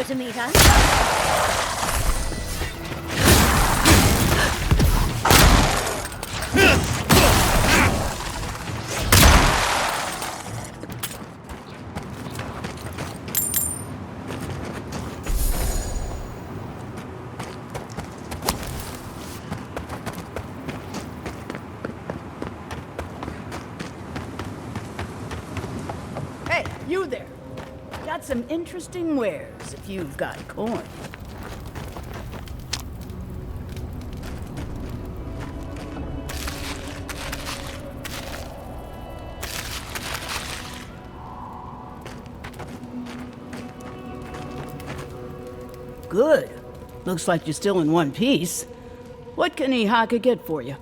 To meet us. Hey, you there. Got some interesting wares if you've got coin. Good. Looks like you're still in one piece. What can Ihaka get for you?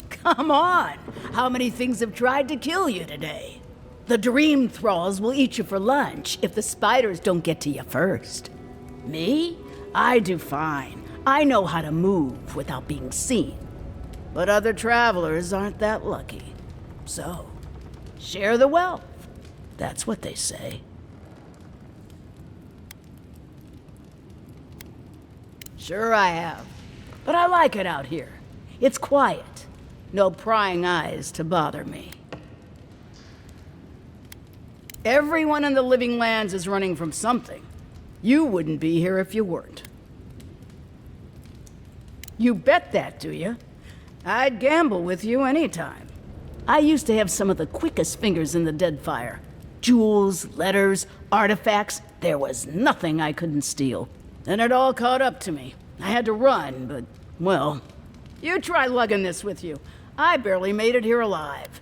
Come on! How many things have tried to kill you today? The dream thralls will eat you for lunch if the spiders don't get to you first. Me? I do fine. I know how to move without being seen. But other travelers aren't that lucky. So, share the wealth. That's what they say. Sure I have. But I like it out here. It's quiet. No prying eyes to bother me. Everyone in the living lands is running from something. You wouldn't be here if you weren't. You bet that, do you? I'd gamble with you anytime. I used to have some of the quickest fingers in the Deadfire. Jewels, letters, artifacts. There was nothing I couldn't steal. Then it all caught up to me. I had to run, but, well, you try lugging this with you. I barely made it here alive.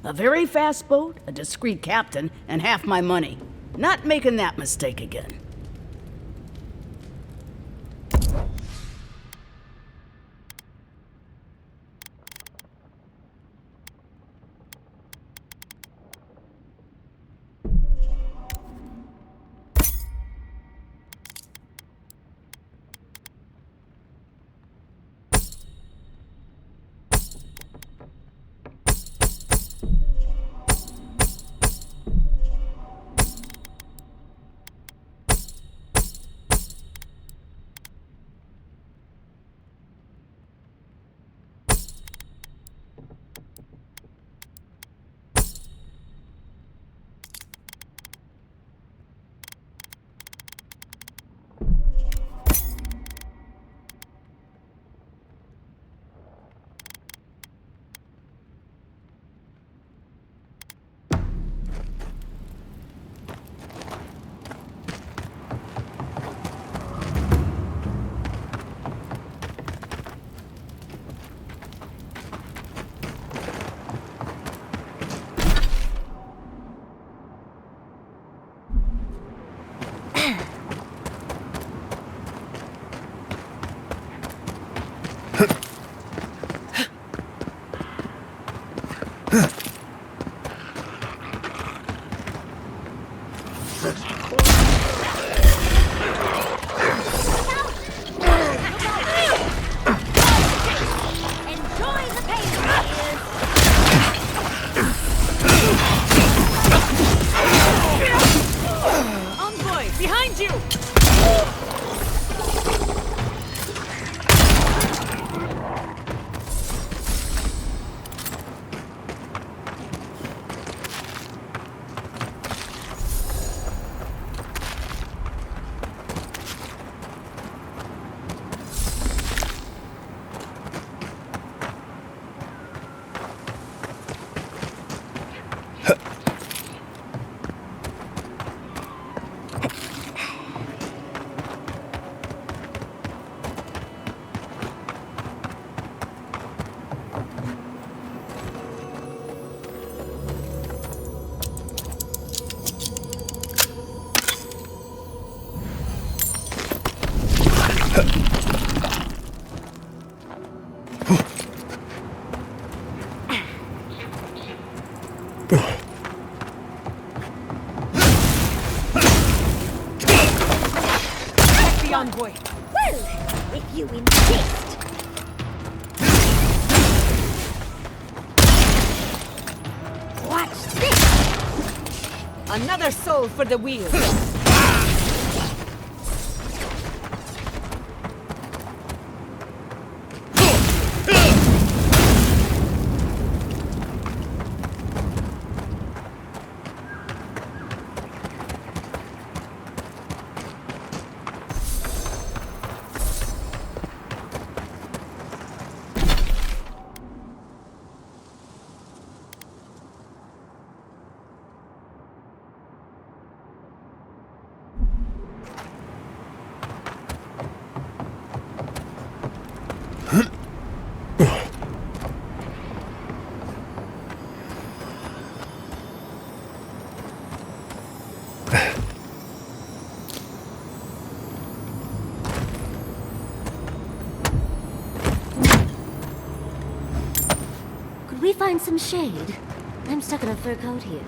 A very fast boat, a discreet captain, and half my money. Not making that mistake again. Envoy. Well, if you insist. Watch this. Another soul for the wheel. Could we find some shade? I'm stuck in a fur coat here.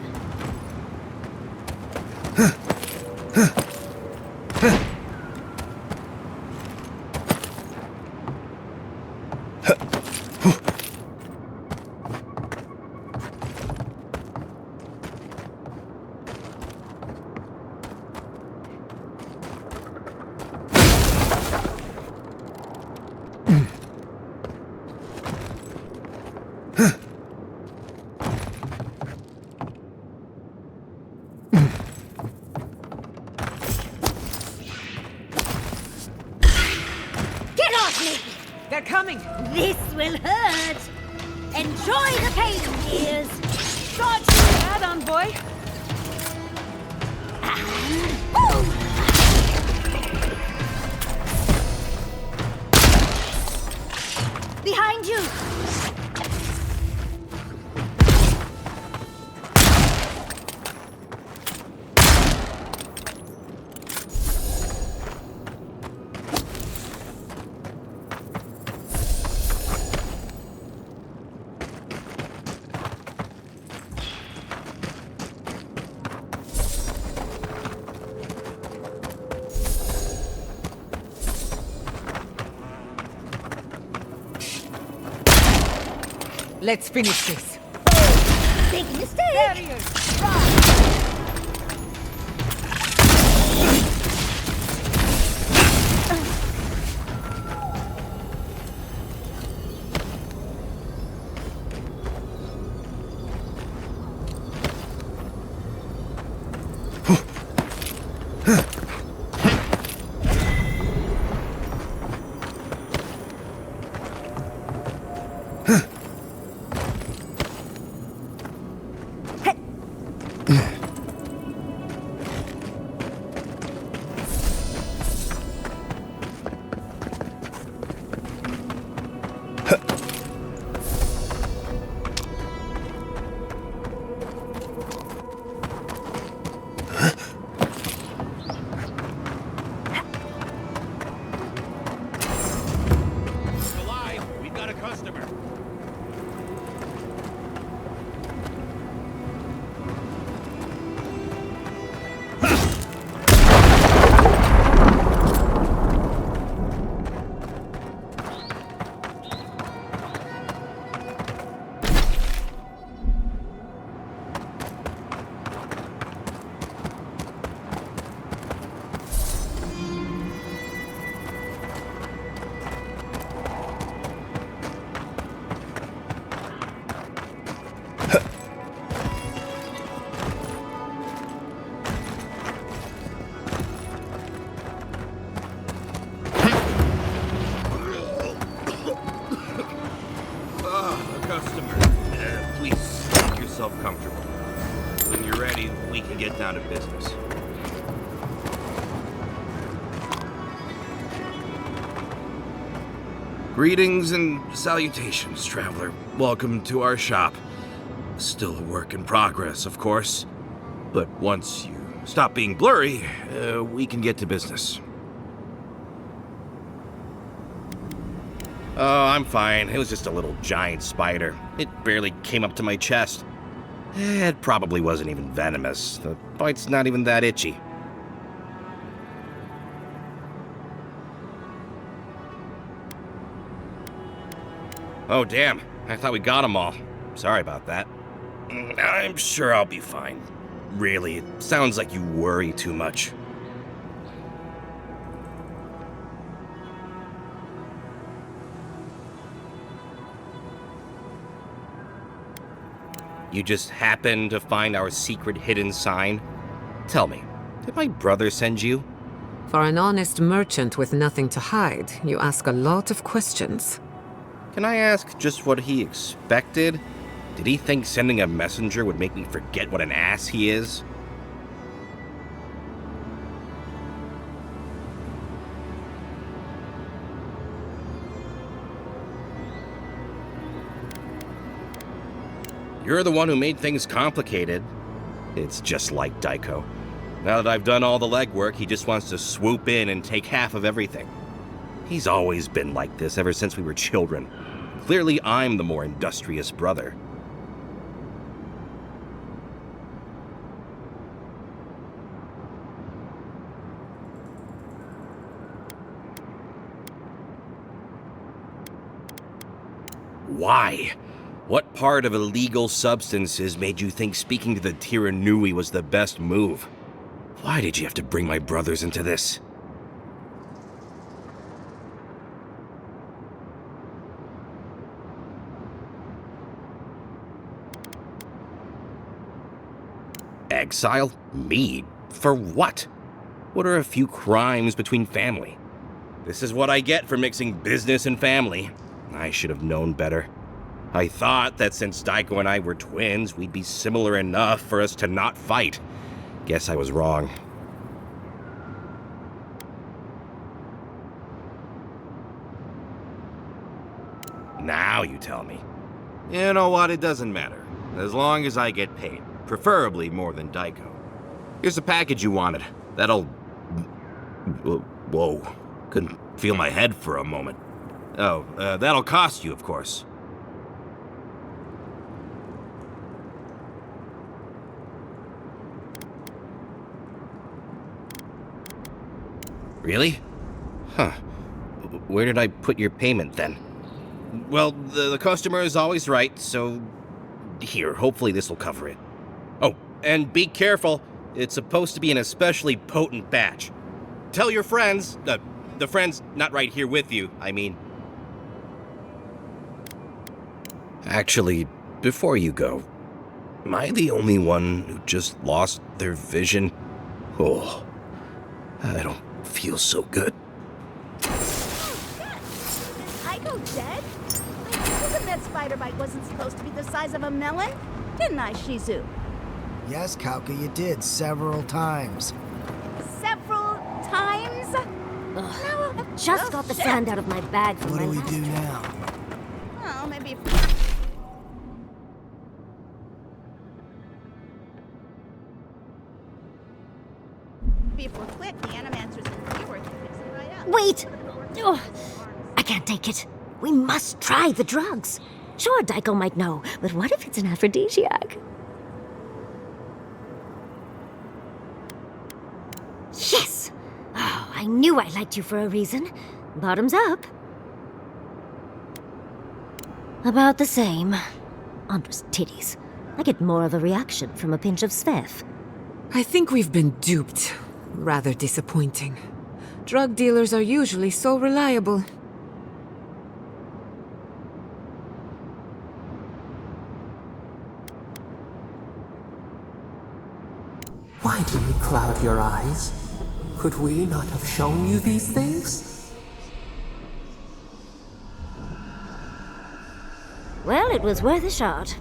They're coming! This will hurt! Enjoy the pain, dears! Got you, add-on boy. Behind you! Let's finish this. Big mistake! Comfortable. When you're ready, we can get down to business. Greetings and salutations, traveler. Welcome to our shop. Still a work in progress, of course. But once you stop being blurry, we can get to business. Oh, I'm fine. It was just a little giant spider. It barely came up to my chest. It probably wasn't even venomous. The bite's not even that itchy. Oh, damn. I thought we got them all. Sorry about that. I'm sure I'll be fine. Really, it sounds like you worry too much. You just happened to find our secret hidden sign? Tell me, did my brother send you? For an honest merchant with nothing to hide, you ask a lot of questions. Can I ask just what he expected? Did he think sending a messenger would make me forget what an ass he is? You're the one who made things complicated. It's just like Daiko. Now that I've done all the legwork, he just wants to swoop in and take half of everything. He's always been like this ever since we were children. Clearly, I'm the more industrious brother. Why? What part of illegal substances made you think speaking to the Tiranui was the best move? Why did you have to bring my brothers into this? Exile? Me? For what? What are a few crimes between family? This is what I get for mixing business and family. I should have known better. I thought that since Daiko and I were twins, we'd be similar enough for us to not fight. Guess I was wrong. Now you tell me. You know what? It doesn't matter. As long as I get paid. Preferably more than Daiko. Here's the package you wanted. That'll... Whoa. Couldn't feel my head for a moment. Oh, that'll cost you, of course. Really? Huh. Where did I put your payment then? Well, the customer is always right, so... Here, hopefully this will cover it. Oh, and be careful. It's supposed to be an especially potent batch. Tell your friends, the friends not right here with you, I mean. Actually, before you go, am I the only one who just lost their vision? Oh, I don't feel so good. I go dead? I told him that spider bite wasn't supposed to be the size of a melon, didn't I, Shizu? Yes, Kauka, you did several times. Several times? No, just got the sand out of my bag from What my do we last do trip. now? Oh, maybe if we're quick, the animancers in Freework can fix it right up. Wait! Oh, I can't take it. We must try the drugs. Sure, Daiko might know, but what if it's an aphrodisiac? Yes! Oh, I knew I liked you for a reason. Bottoms up. About the same. Andra's titties. I get more of a reaction from a pinch of Svev. I think we've been duped. Rather disappointing. Drug dealers are usually so reliable. Why do you cloud your eyes? Could we not have shown you these things? Well, it was worth a shot.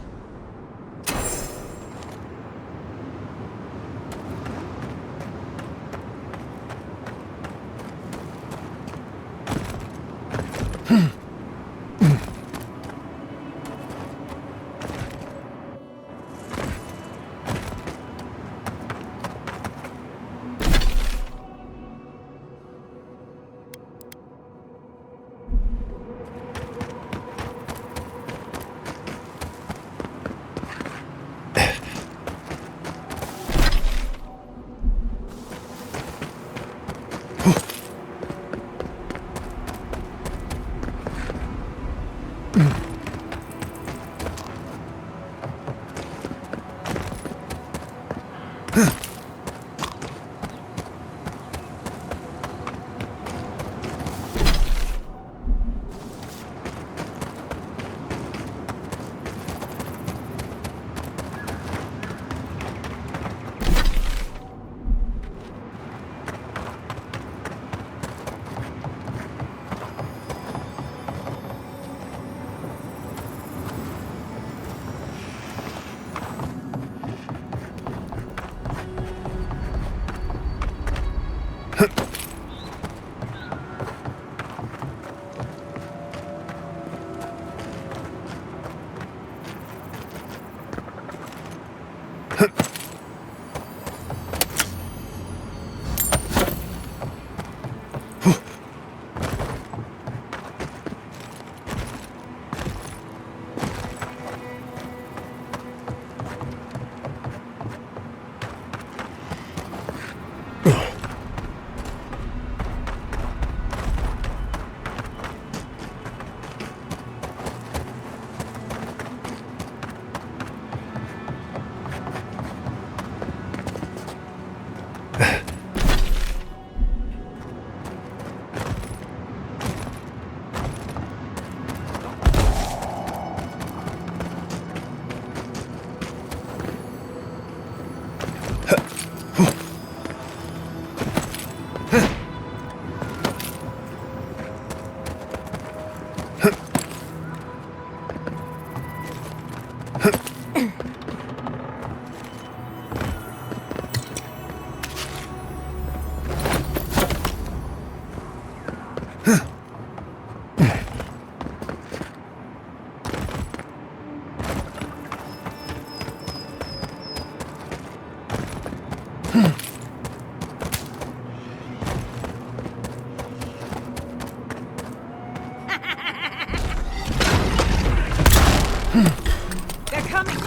They're coming!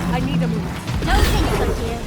I need a move. No things up here.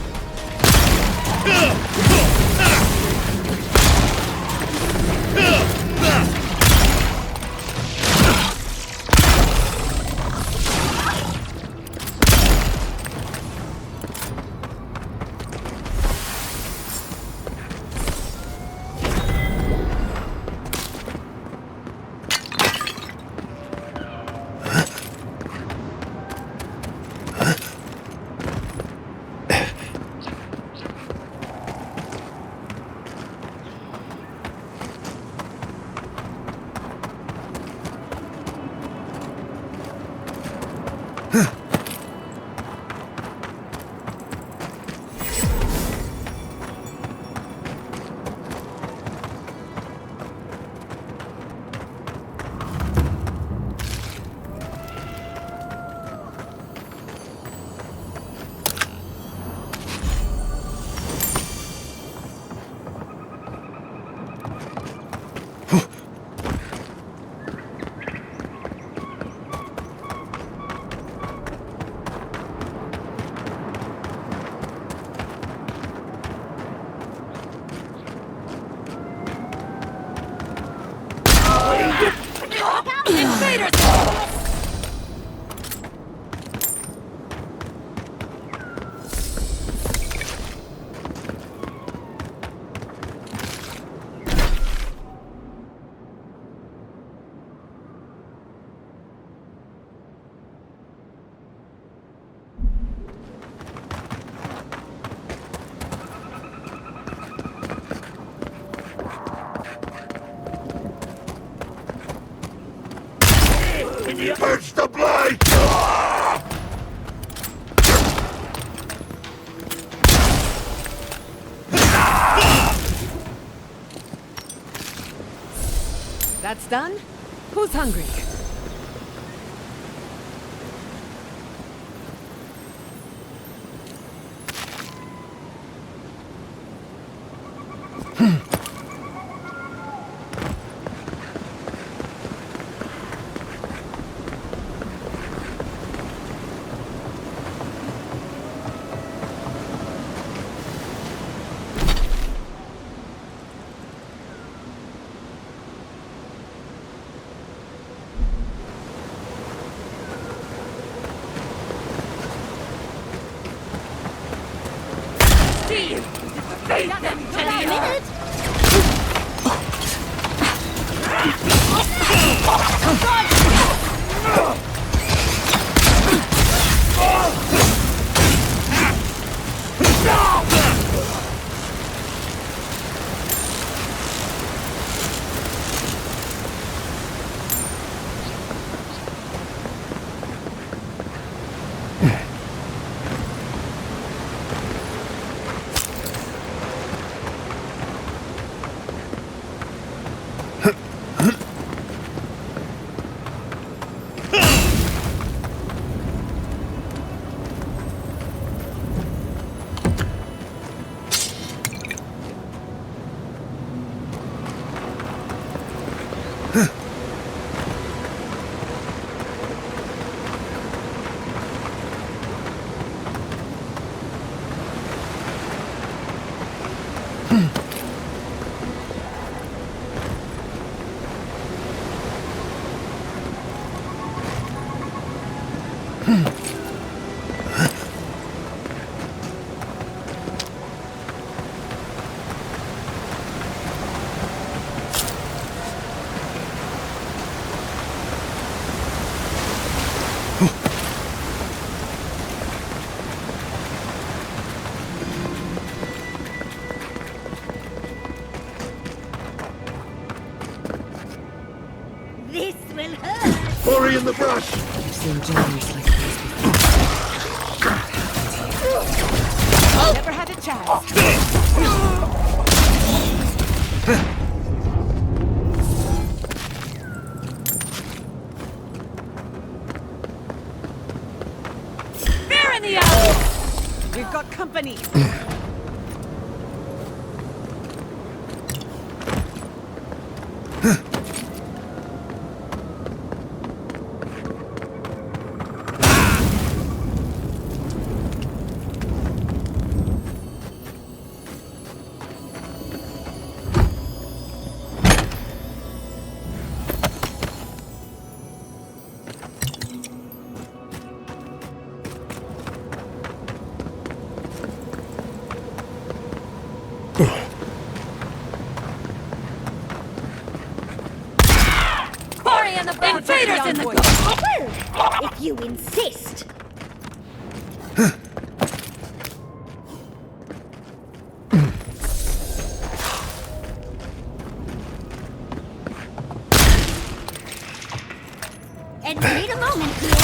Catch the blade! That's done? Who's hungry? This will hurt. Hurry in the brush! I've seen giants like these before. Never had a chance. Fear in the alley! We've got company. Invaders in the well, if you insist. And wait a moment here.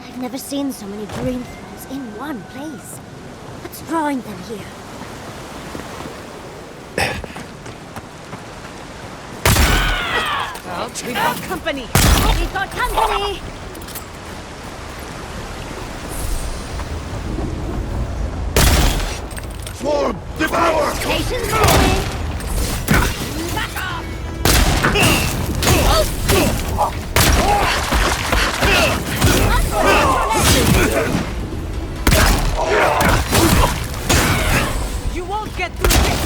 I've never seen so many dream throws in one place. What's drawing them here? Well, we've got company. We've got company! Swarm! Devour! Station's moving! Back off! You won't get through this!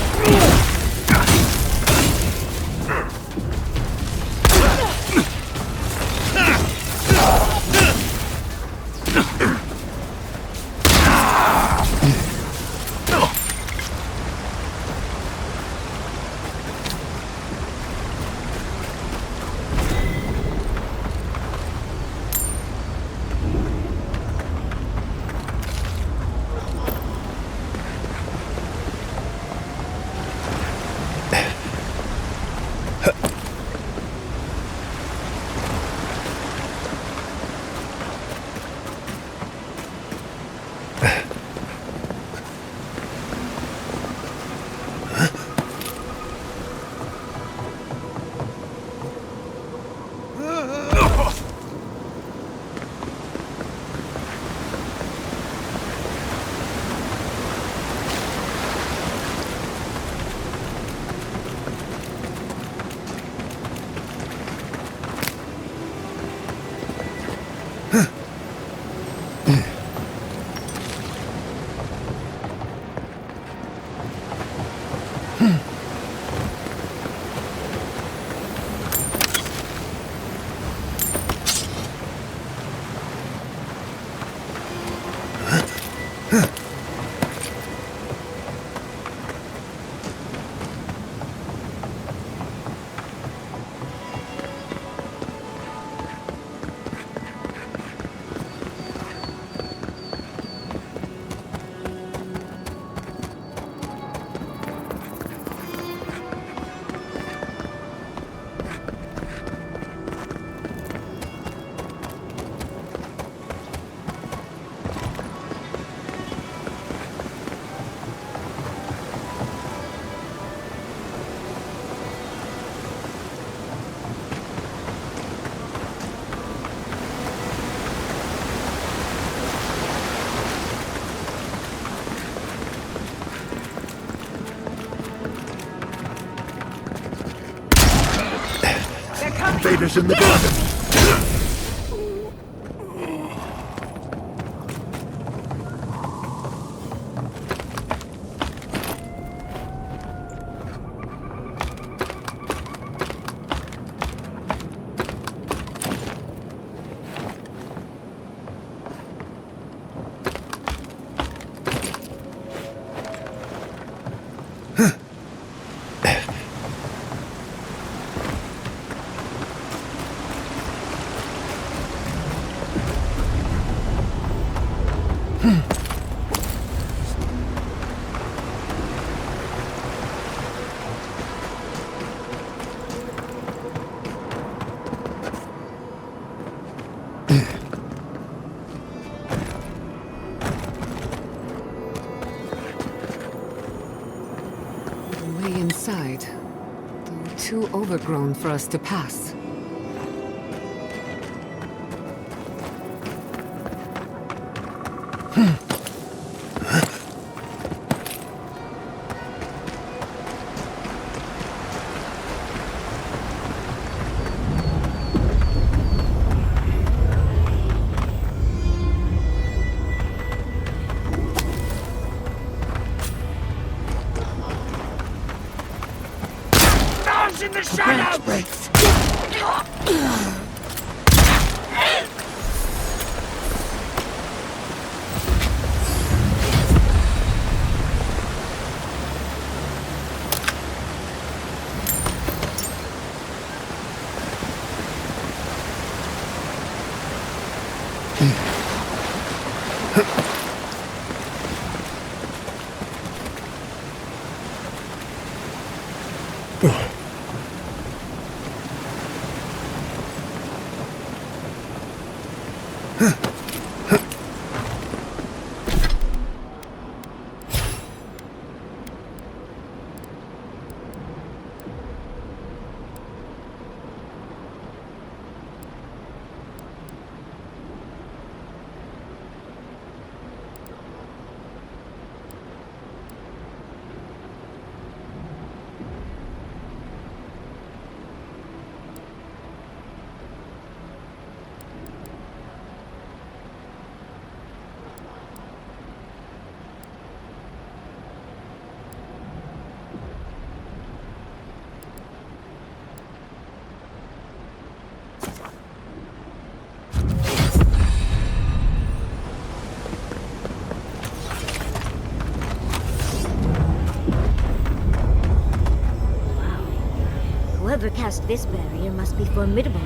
spiders in the garden. Inside, though too overgrown for us to pass. In the shadows! Whoever cast this barrier must be formidable.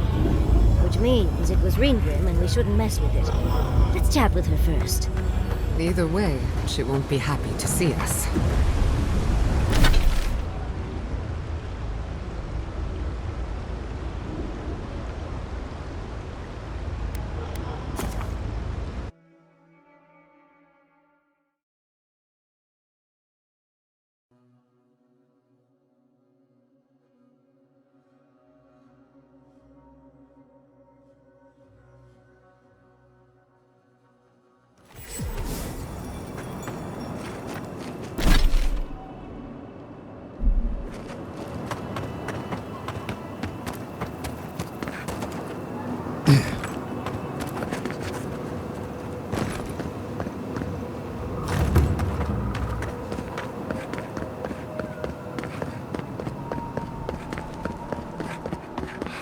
Which means it was Ringrim and we shouldn't mess with it. Let's chat with her first. Either way, she won't be happy to see us.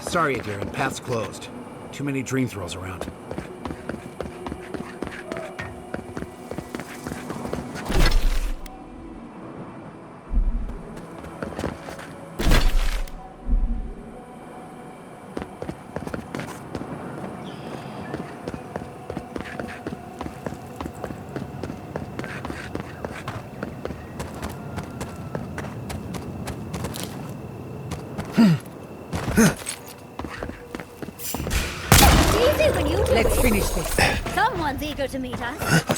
Sorry, Adrian, path's closed. Too many dream thrills around. Let's finish this. Someone's eager to meet us.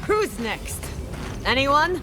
Who's next? Anyone?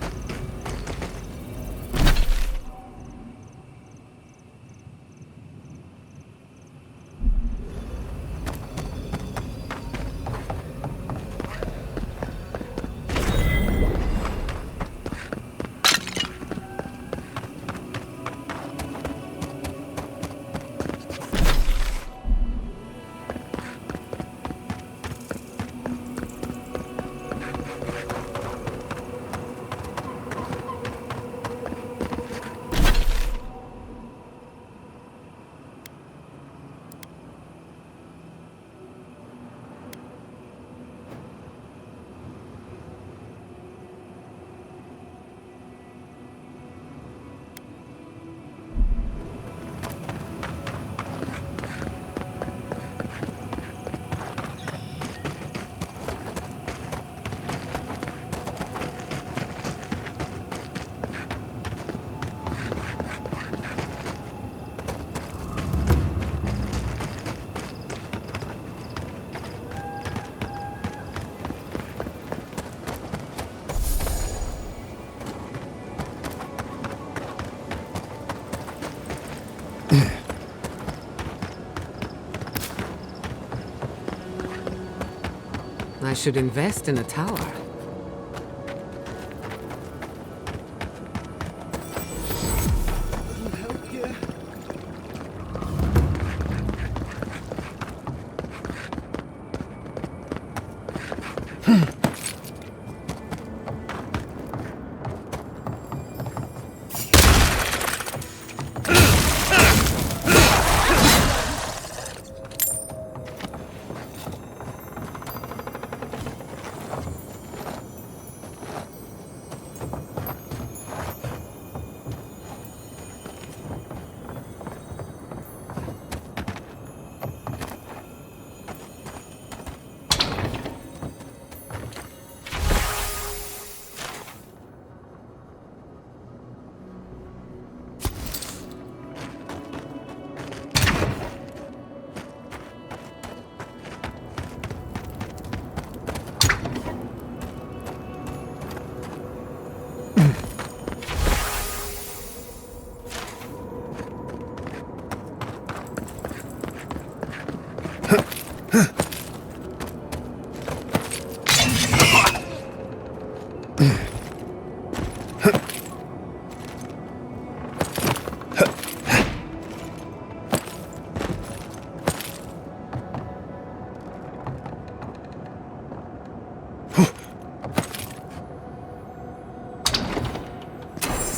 I should invest in a tower.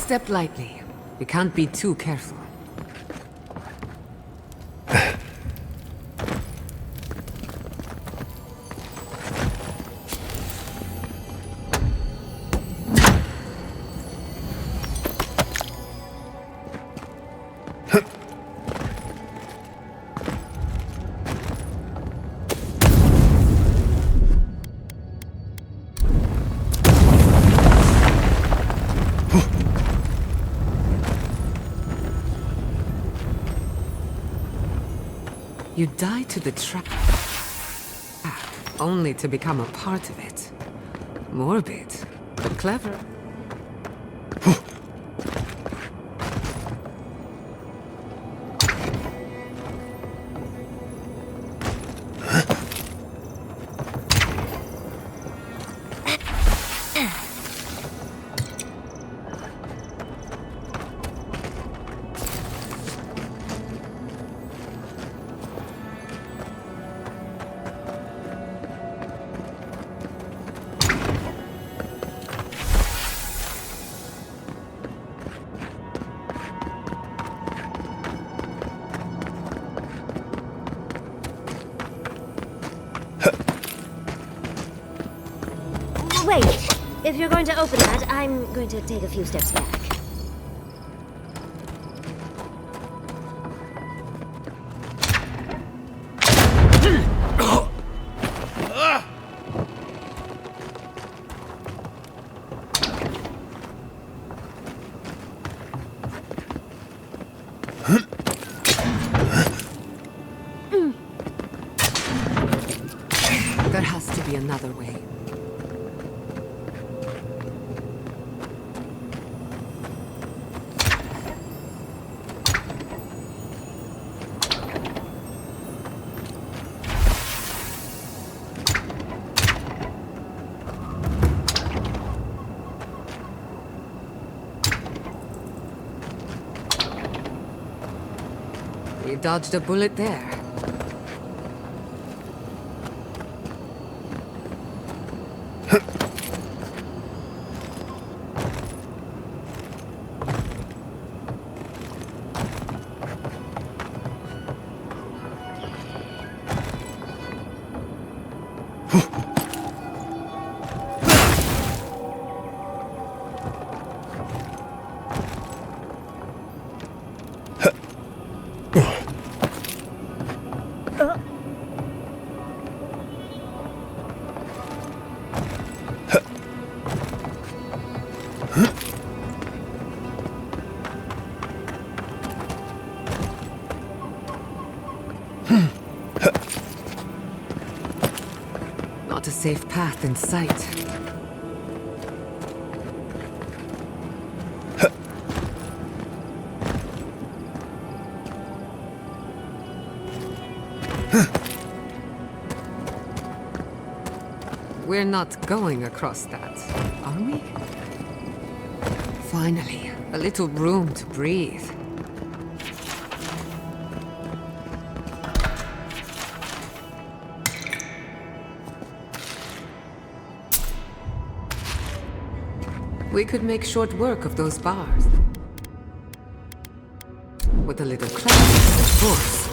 Step lightly. You can't be too careful. You die to the trap, only to become a part of it. Morbid, but clever. Wait, if you're going to open that, I'm going to take a few steps back. There has to be another way. We dodged a bullet there. Not a safe path in sight. We're not going across that, are we? Finally, a little room to breathe. We could make short work of those bars. With a little cleverness, of course.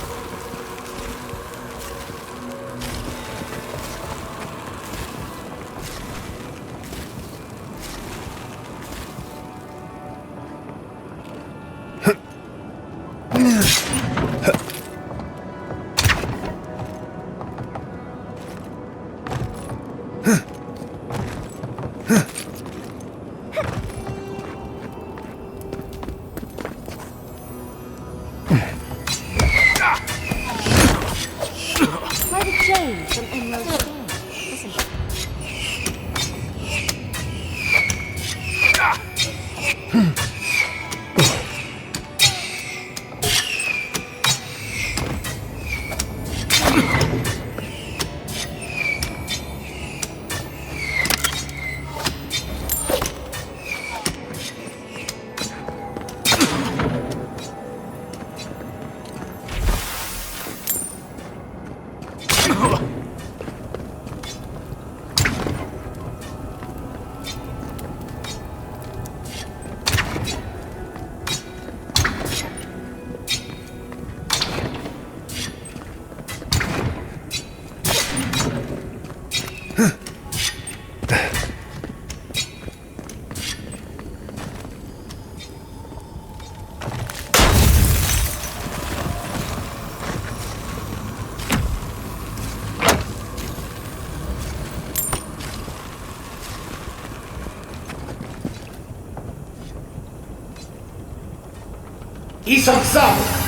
I sam sam!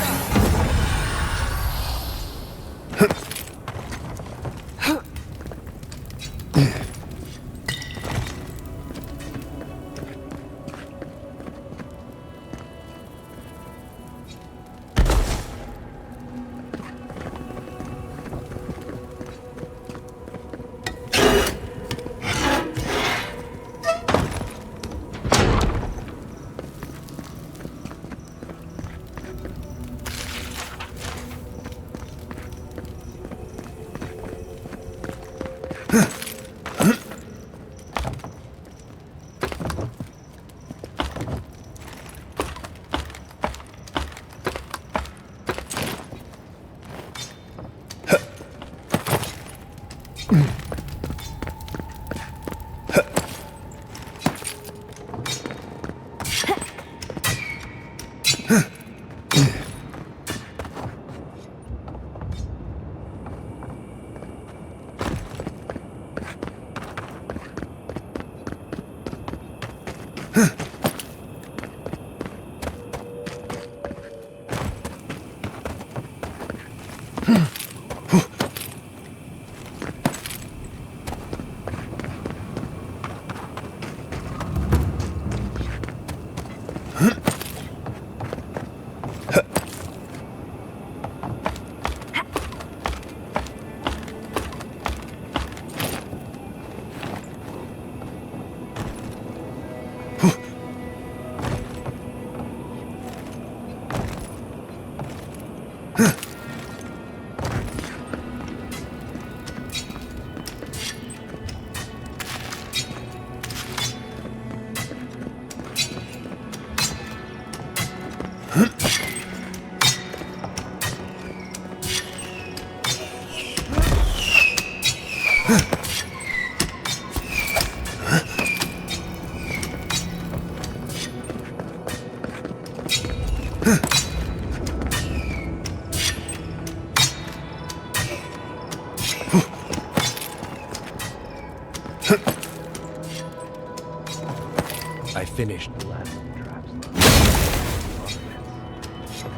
I finished the last of the traps.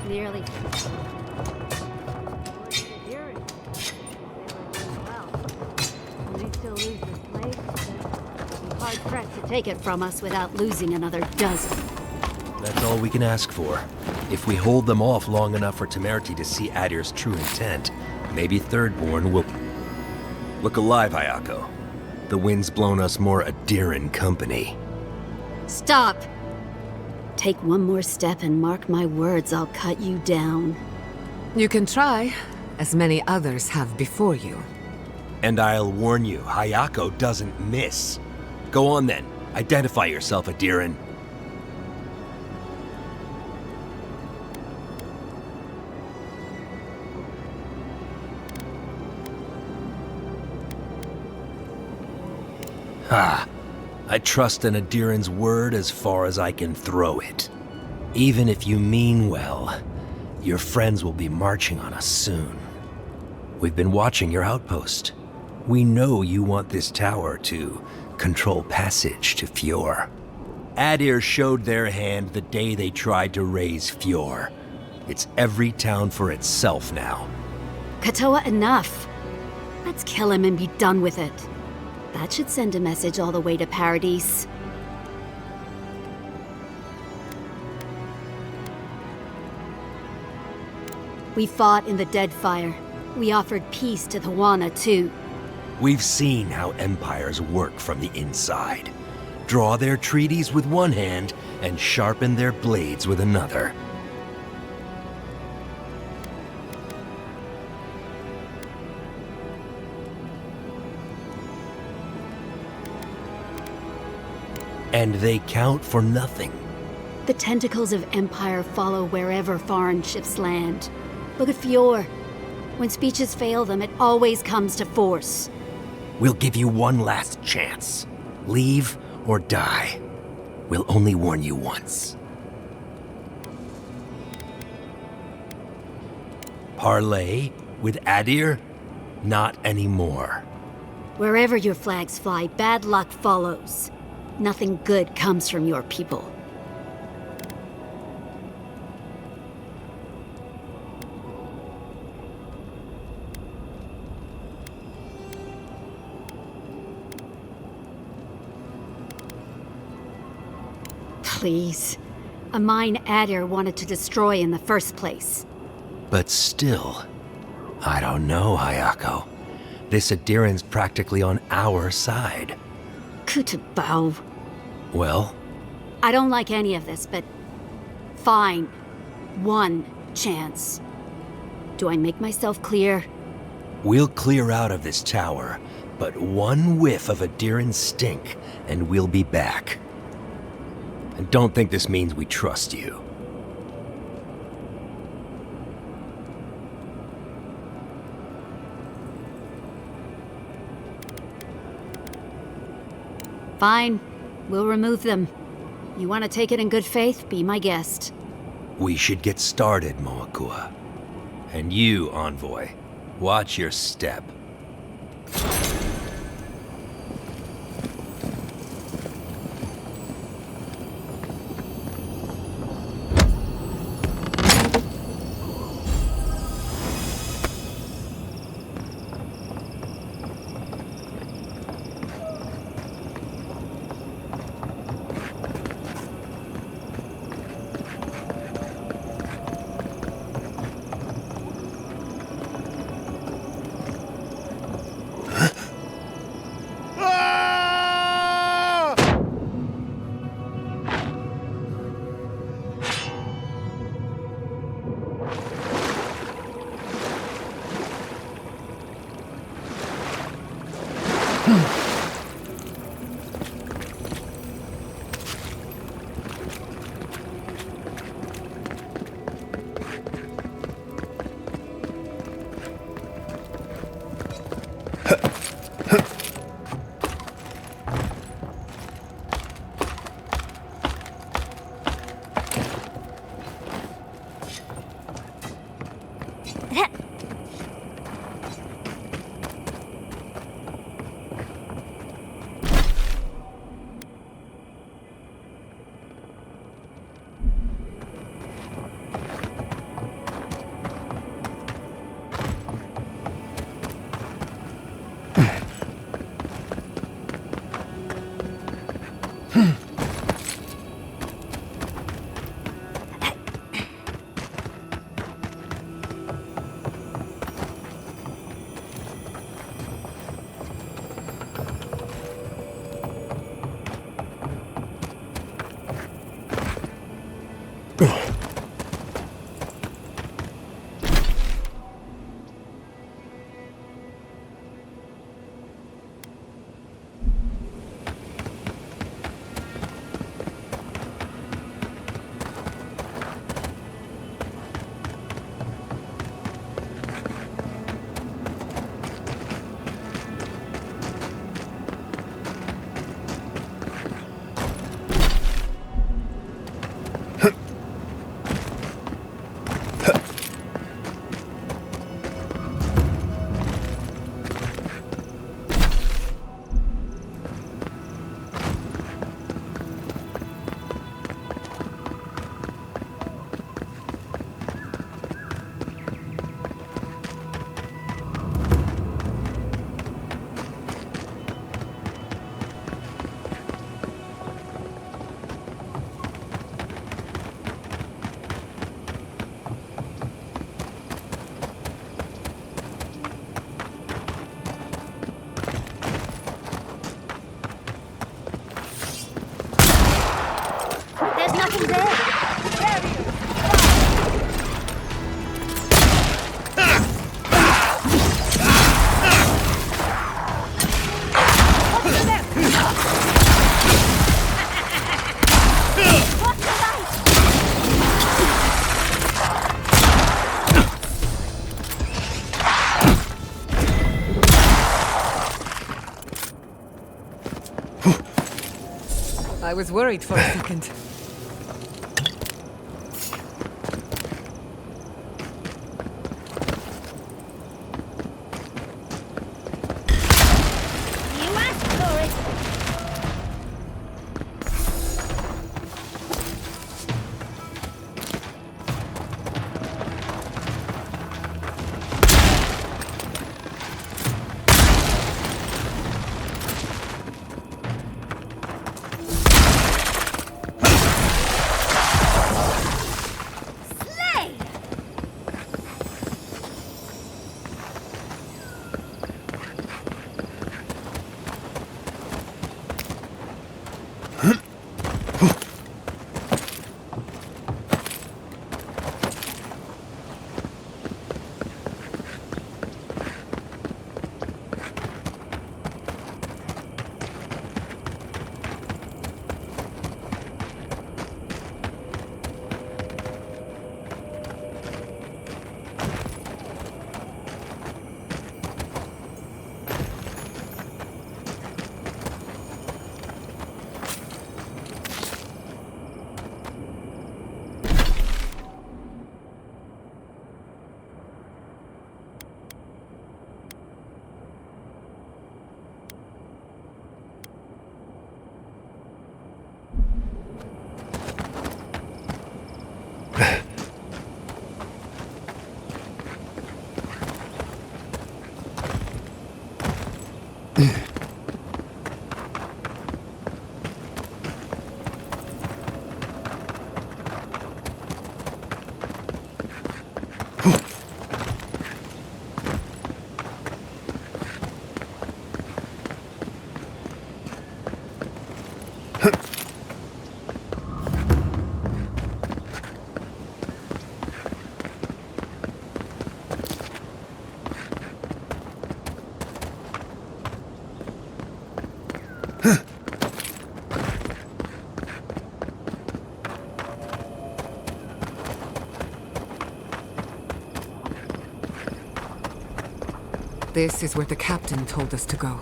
Nearly. When they still lose this place, it'd be hard pressed to take it from us without losing another dozen. That's all we can ask for. If we hold them off long enough for Temerity to see Adir's true intent, maybe Thirdborn will... Look alive, Hayako. The wind's blown us more Adiran company. Stop! Take one more step and mark my words, I'll cut you down. You can try, as many others have before you. And I'll warn you, Hayako doesn't miss. Go on then. Identify yourself, Adiran. Ha! I trust an Adiran's word as far as I can throw it. Even if you mean well, your friends will be marching on us soon. We've been watching your outpost. We know you want this tower to control passage to Fjord. Adir showed their hand the day they tried to raise Fjord. It's every town for itself now. Katoa, enough. Let's kill him and be done with it. That should send a message all the way to Paradise. We fought in the Deadfire. We offered peace to the Wana, too. We've seen how empires work from the inside. Draw their treaties with one hand and sharpen their blades with another. And they count for nothing. The tentacles of Empire follow wherever foreign ships land. Look at Fjord. When speeches fail them, it always comes to force. We'll give you one last chance. Leave or die. We'll only warn you once. Parley with Adir? Not anymore. Wherever your flags fly, bad luck follows. Nothing good comes from your people. Please. A mine Adir wanted to destroy in the first place. But still, I don't know, Hayako. This Adiran's practically on our side. Kutabao. Well? I don't like any of this, but fine. One chance. Do I make myself clear? We'll clear out of this tower, but one whiff of Adiran's stink, and we'll be back. And don't think this means we trust you. Fine. We'll remove them. You want to take it in good faith? Be my guest. We should get started, Moakua. And you, Envoy, watch your step. I was worried for a second. This is where the captain told us to go.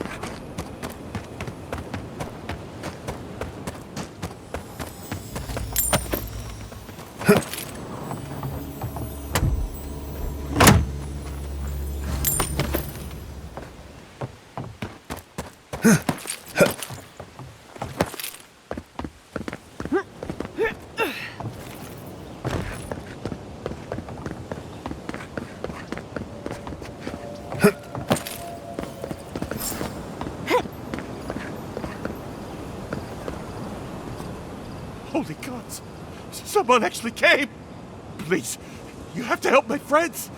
Holy gods! Someone actually came! Please, you have to help my friends!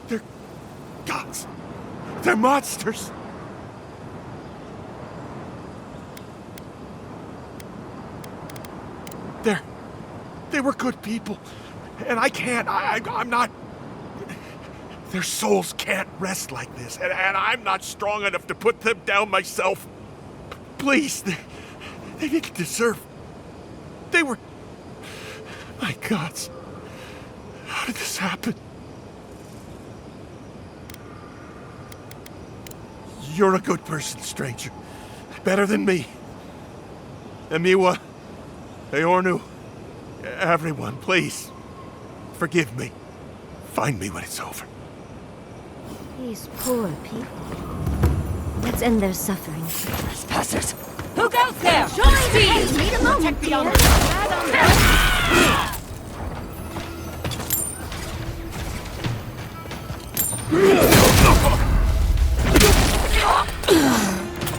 They're gods! They're monsters! They were good people. And I can't, I'm not... Their souls can't rest like this. And I'm not strong enough to put them down myself. Please, they didn't deserve... They were... My gods. How did this happen? You're a good person, stranger. Better than me. Emiwa, Eornu, everyone, please. Forgive me. Find me when it's over. These poor people. Let's end their suffering. Trespassers! Who goes there? Join me! Need a moment, dear.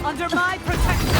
Under my protection!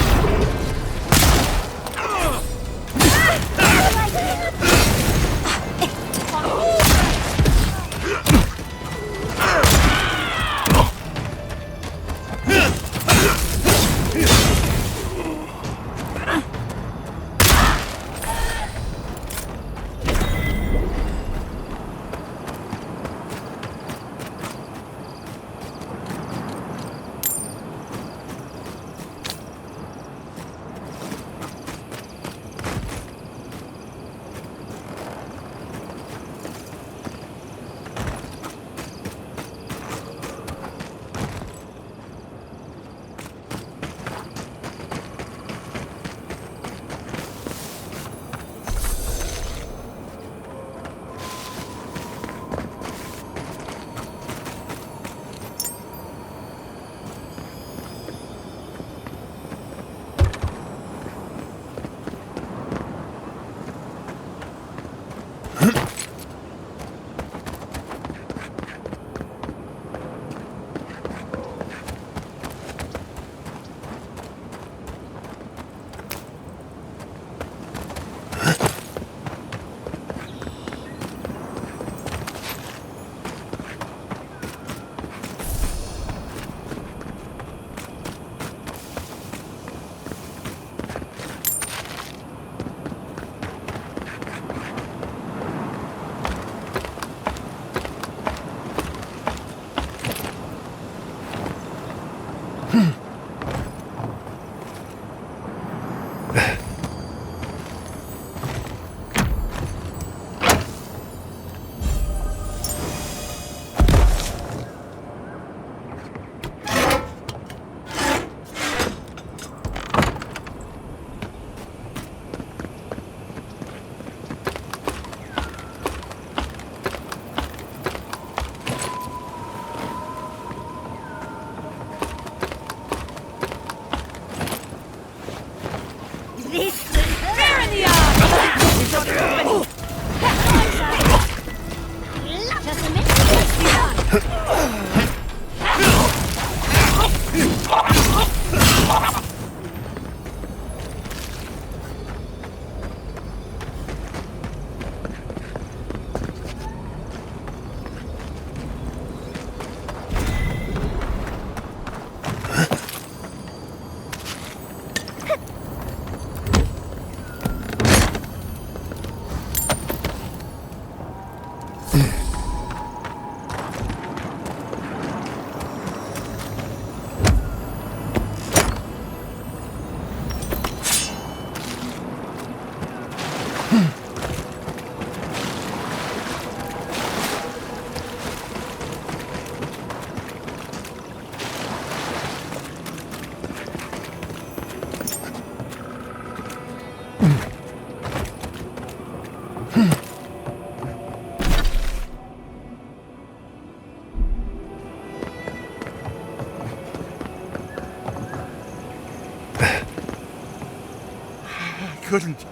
couldn't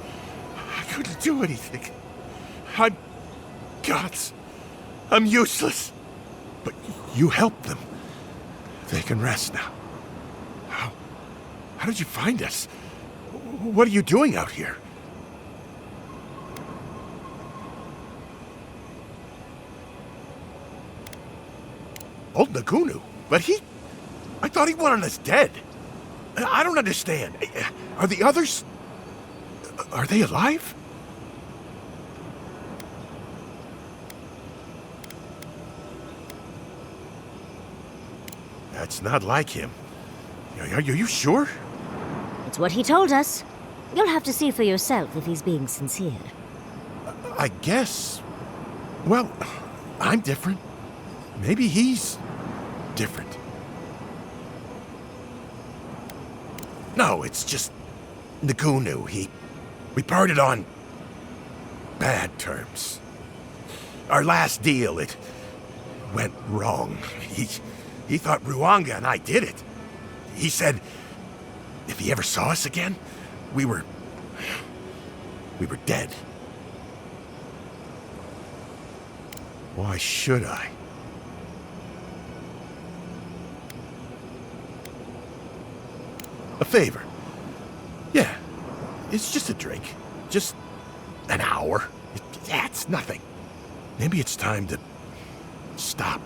do anything. I'm gods. I'm useless. But you helped them. They can rest now. How did you find us? What are you doing out here? Old Nagunu? But I thought he wanted us dead. I don't understand. Are the others... Are they alive? That's not like him. Are you sure? It's what he told us. You'll have to see for yourself if he's being sincere. I guess... Well, I'm different. Maybe he's... different. No, it's just... Nagunu, we parted on... bad terms. Our last deal, it... went wrong. He thought Ruanga and I did it. He said... if he ever saw us again, we were dead. Why should I? A favor. Yeah, it's just a drink. Just an hour. Yeah, it's nothing. Maybe it's time to stop.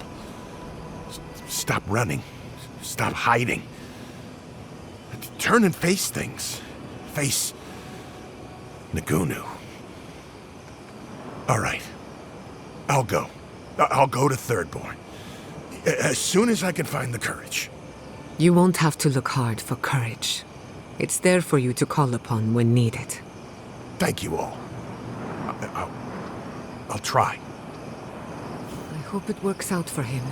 Stop running. Stop hiding. Turn and face things. Face Nagunu. All right. I'll go. I'll go to Thirdborn. As soon as I can find the courage. You won't have to look hard for courage. It's there for you to call upon when needed. Thank you all. I'll try. I hope it works out for him.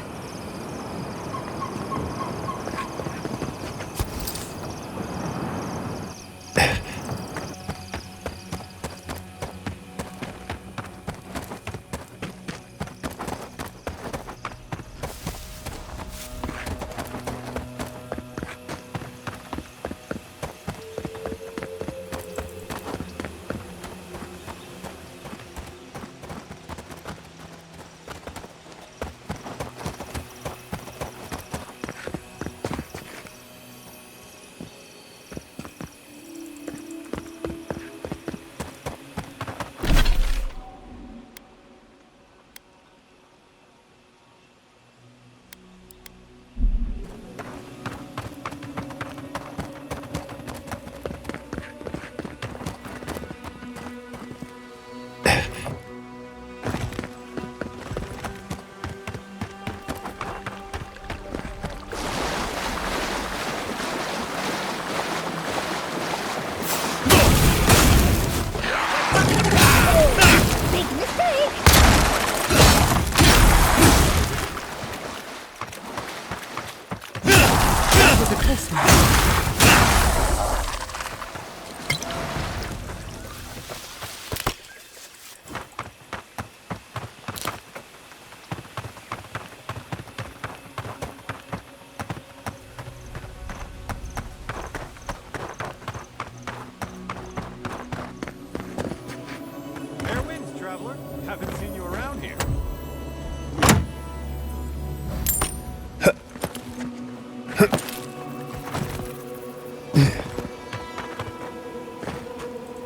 Haven't seen you around here.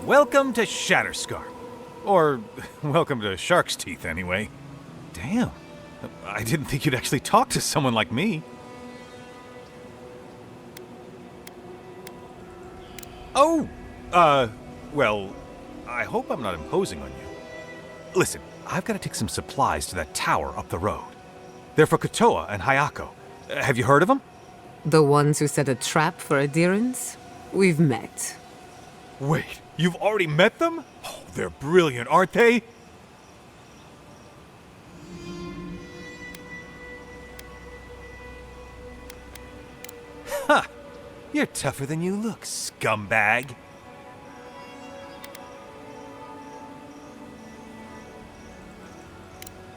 Welcome to Shatterscar. Or, welcome to Shark's Teeth, anyway. Damn. I didn't think you'd actually talk to someone like me. Oh! Well, I hope I'm not imposing on you. Listen, I've got to take some supplies to that tower up the road. They're for Kotoa and Hayako. Have you heard of them? The ones who set a trap for Adherents? We've met. Wait, you've already met them? Oh, they're brilliant, aren't they? Huh. You're tougher than you look, scumbag.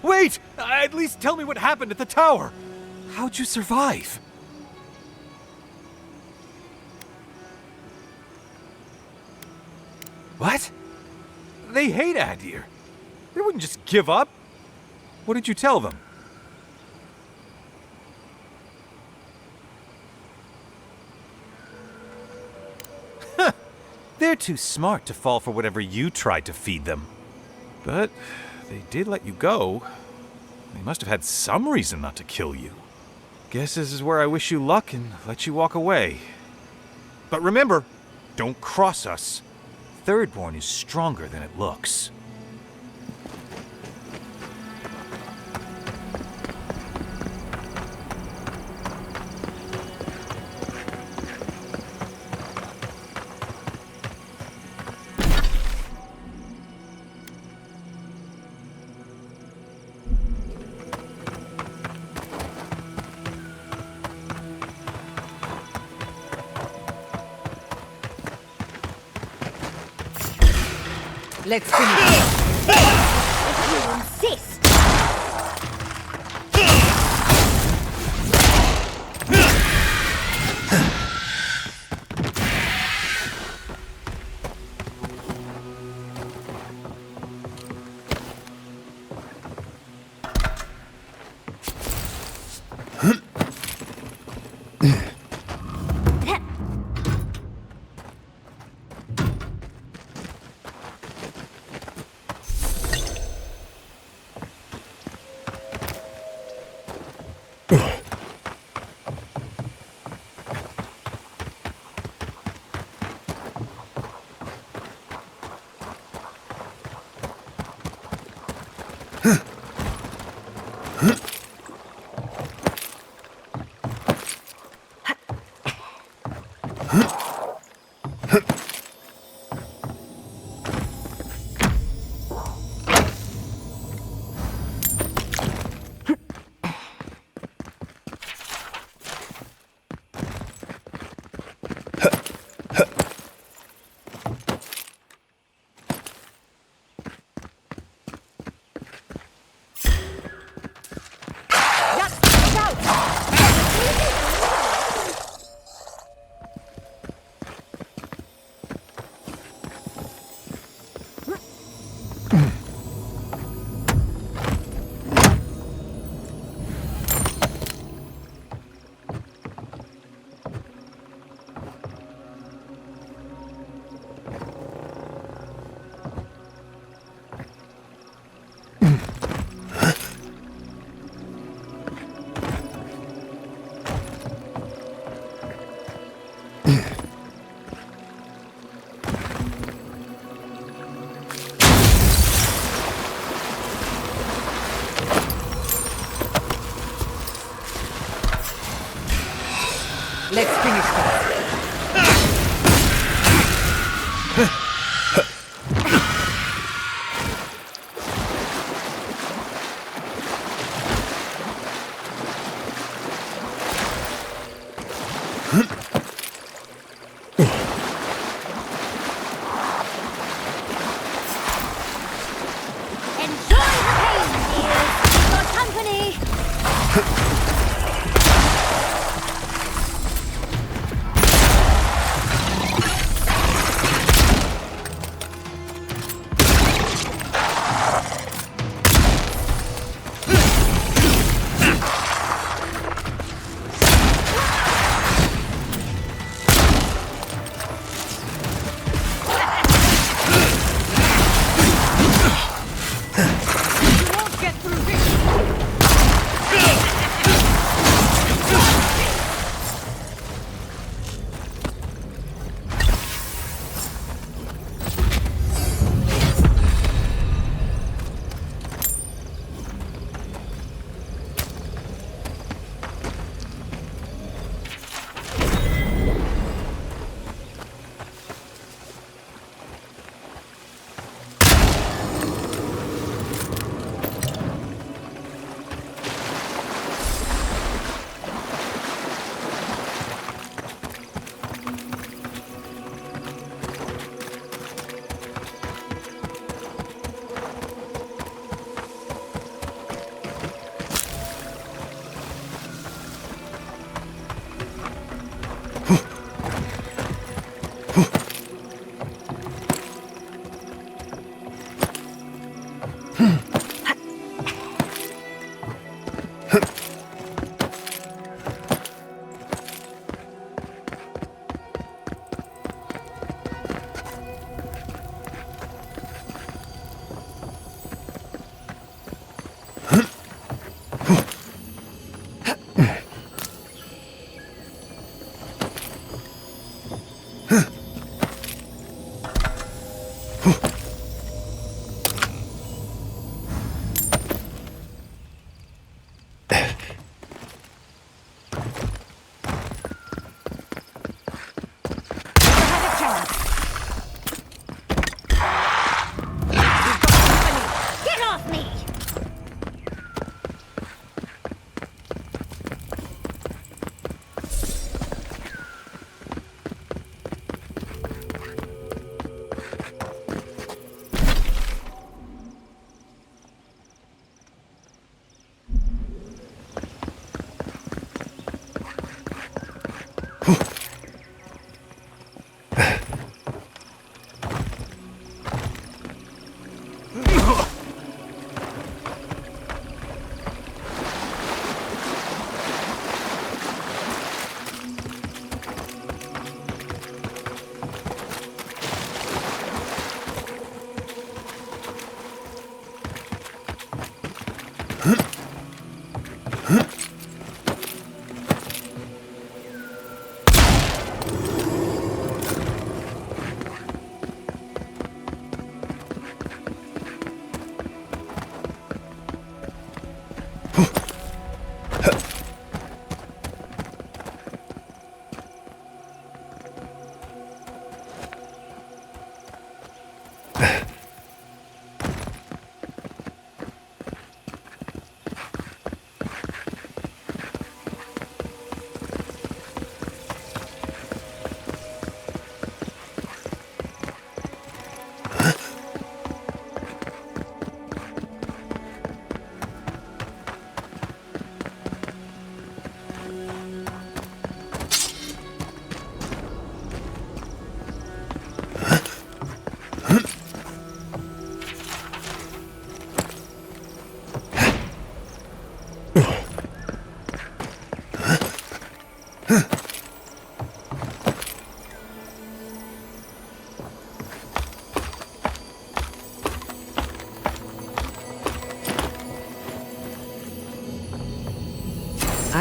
Wait! At least tell me what happened at the tower. How'd you survive? What? They hate Adir. They wouldn't just give up. What did you tell them? They're too smart to fall for whatever you tried to feed them. But they did let you go. They must have had some reason not to kill you. Guess this is where I wish you luck and let you walk away. But remember, don't cross us. Thirdborn is stronger than it looks. Let's finish. If you insist.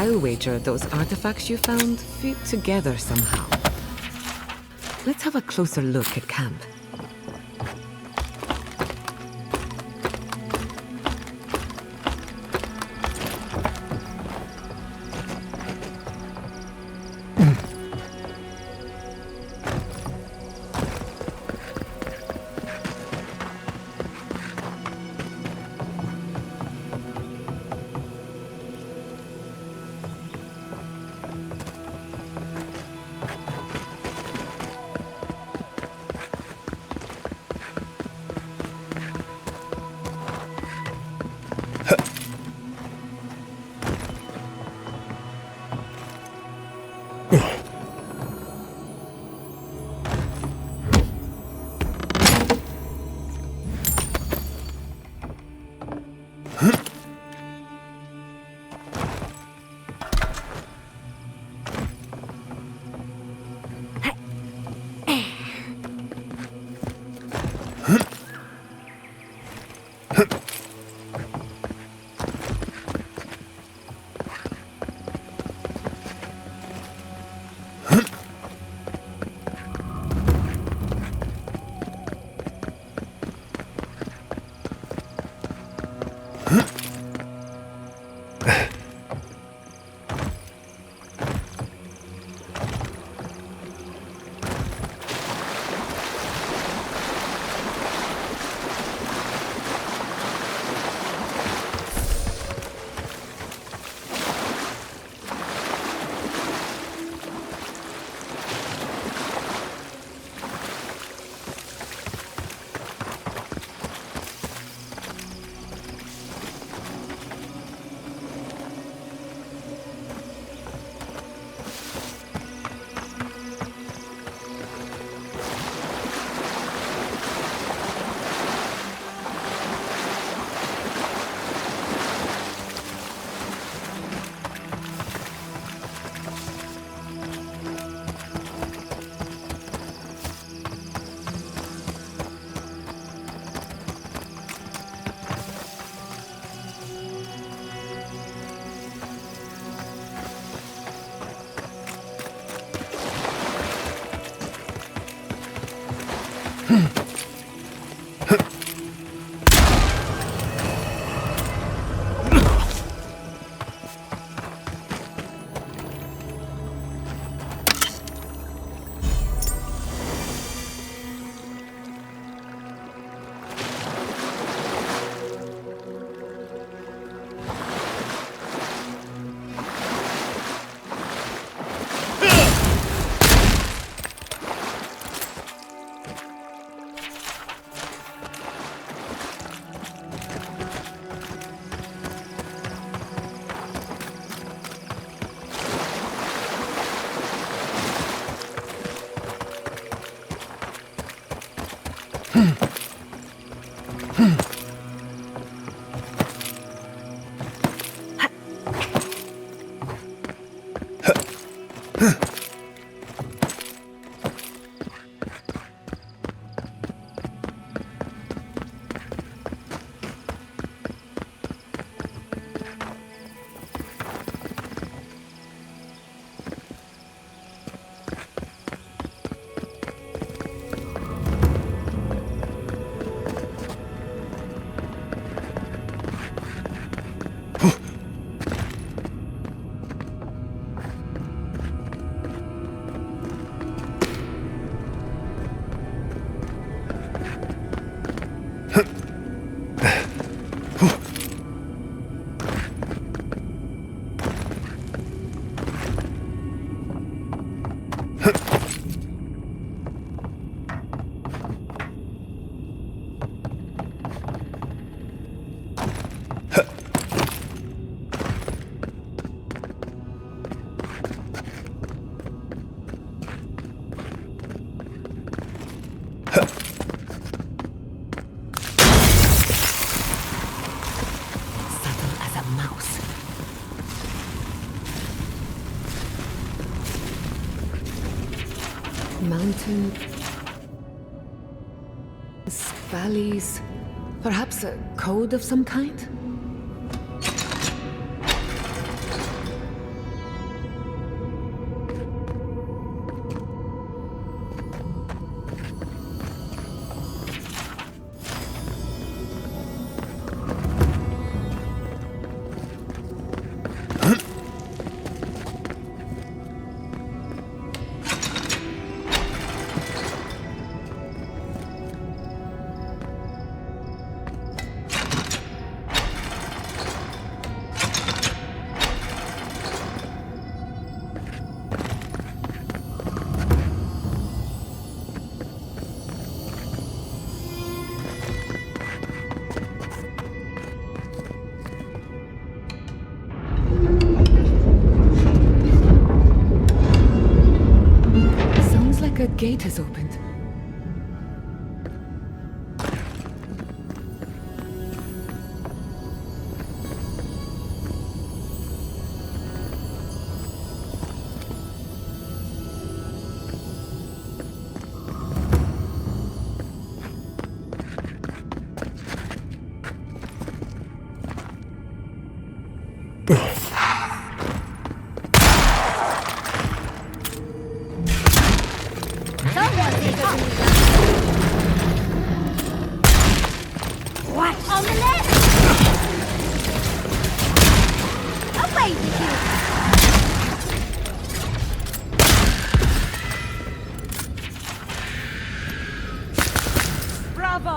I'll wager those artifacts you found fit together somehow. Let's have a closer look at camp. Mountains, valleys, perhaps a code of some kind? a gate has opened. What? On the left! Away with you! Bravo!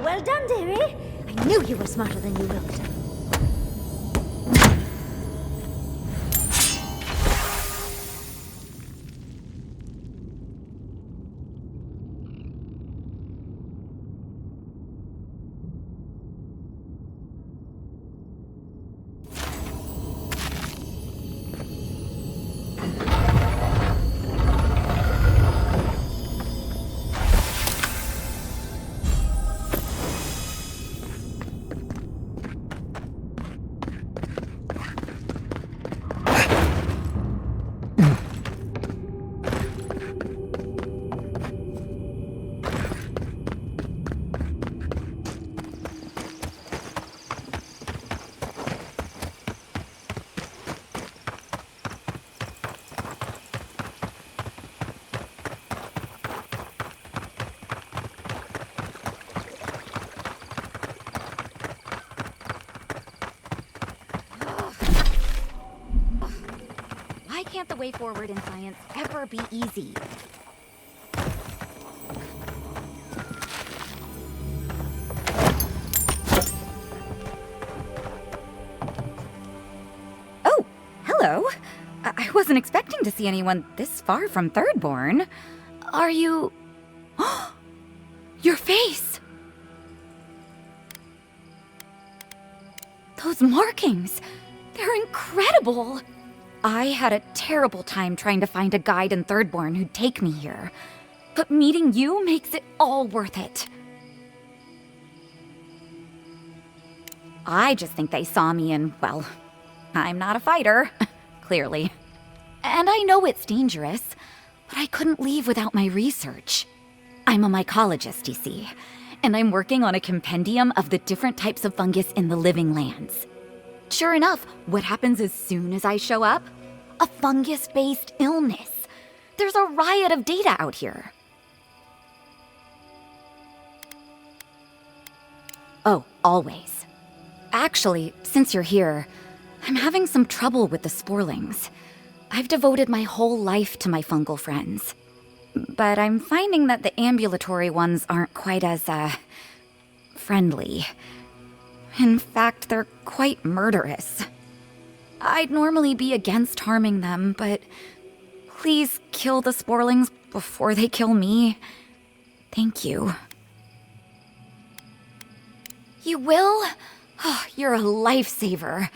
Well done, dearie. I knew you were smarter than you looked. Why can't the way forward in science ever be easy? Oh, hello. I wasn't expecting to see anyone this far from Thirdborn. Are you... Your face! Those markings! They're incredible! I had a terrible time trying to find a guide in Thirdborn who'd take me here. But meeting you makes it all worth it. I just think they saw me and, well, I'm not a fighter, clearly. And I know it's dangerous, but I couldn't leave without my research. I'm a mycologist, you see, and I'm working on a compendium of the different types of fungus in the living lands. Sure enough, what happens as soon as I show up? A fungus-based illness. There's a riot of data out here. Oh, always. Actually, since you're here, I'm having some trouble with the sporlings. I've devoted my whole life to my fungal friends. But I'm finding that the ambulatory ones aren't quite as, friendly. In fact, they're quite murderous. I'd normally be against harming them, but please kill the sporlings before they kill me. Thank you. You will? Oh, you're a lifesaver.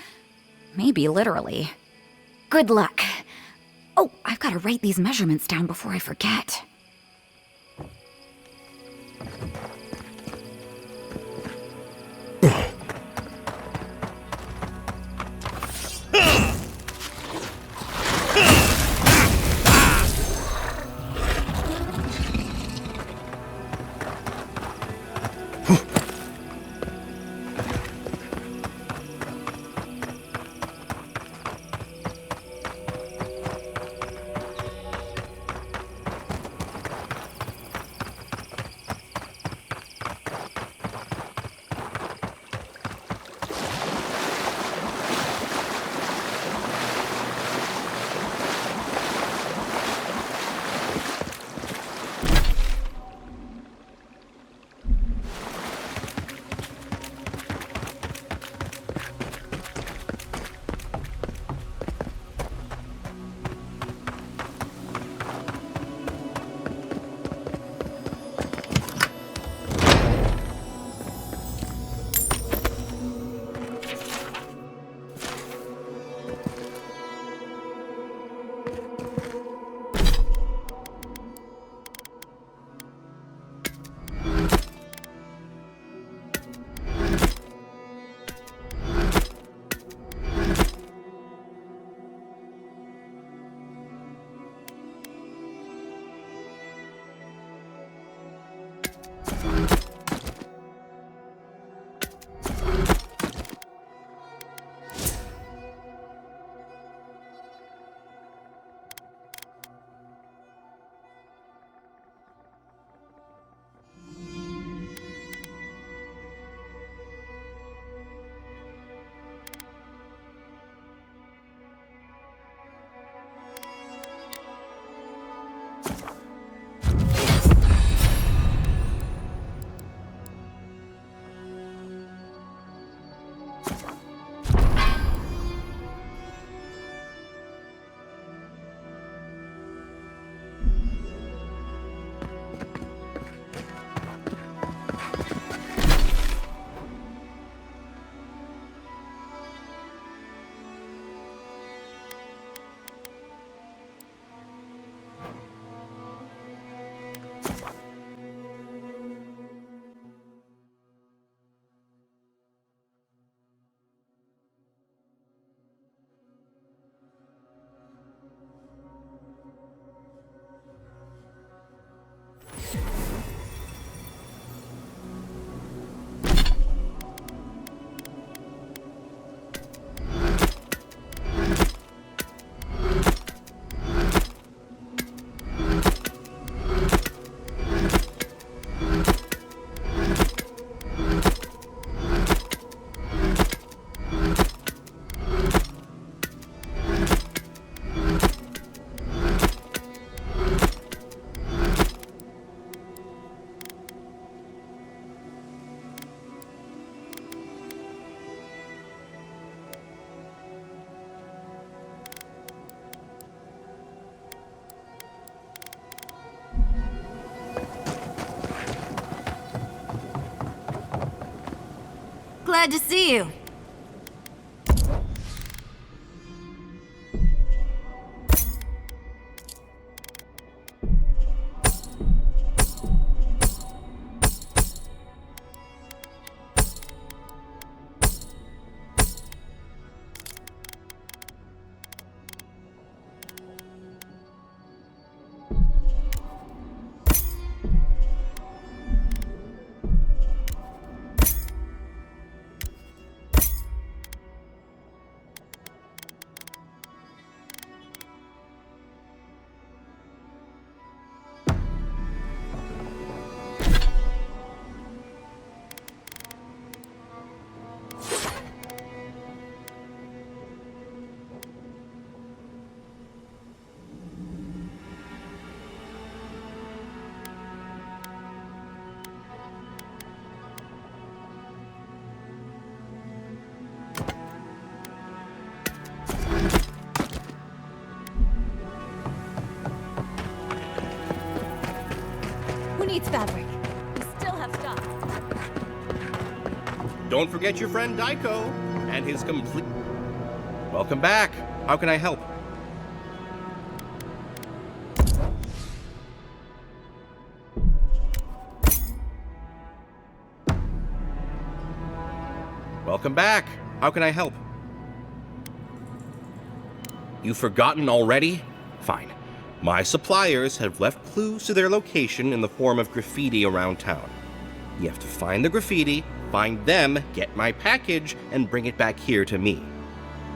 Maybe literally. Good luck. Oh, I've got to write these measurements down before I forget. Glad to see you. Needs fabric. We still have stock. Don't forget your friend Daiko and his complete... Welcome back. How can I help? Welcome back. How can I help? You've forgotten already? Fine. My suppliers have left clues to their location in the form of graffiti around town. You have to find the graffiti, find them, get my package, and bring it back here to me.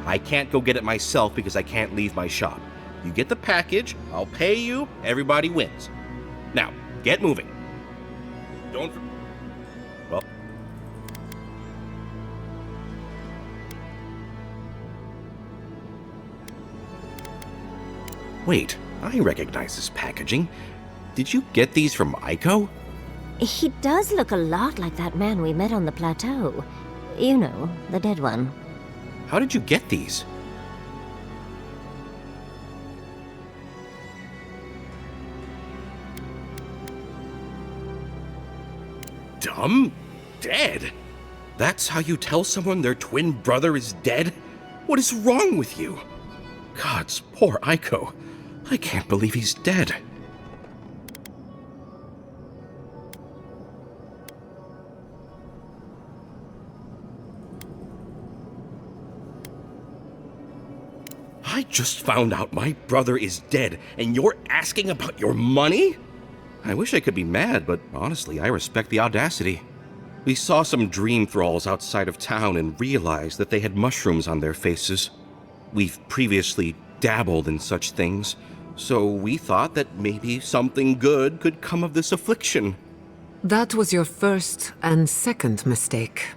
I can't go get it myself because I can't leave my shop. You get the package, I'll pay you, everybody wins. Now, get moving. Don't... Well... Wait. I recognize this packaging. Did you get these from Aiko? He does look a lot like that man we met on the plateau. You know, the dead one. How did you get these? Dumb? Dead? That's how you tell someone their twin brother is dead? What is wrong with you? Gods, poor Aiko. I can't believe he's dead. I just found out my brother is dead, and you're asking about your money? I wish I could be mad, but honestly, I respect the audacity. We saw some dream thralls outside of town and realized that they had mushrooms on their faces. We've previously dabbled in such things, so we thought that maybe something good could come of this affliction. That was your first and second mistake.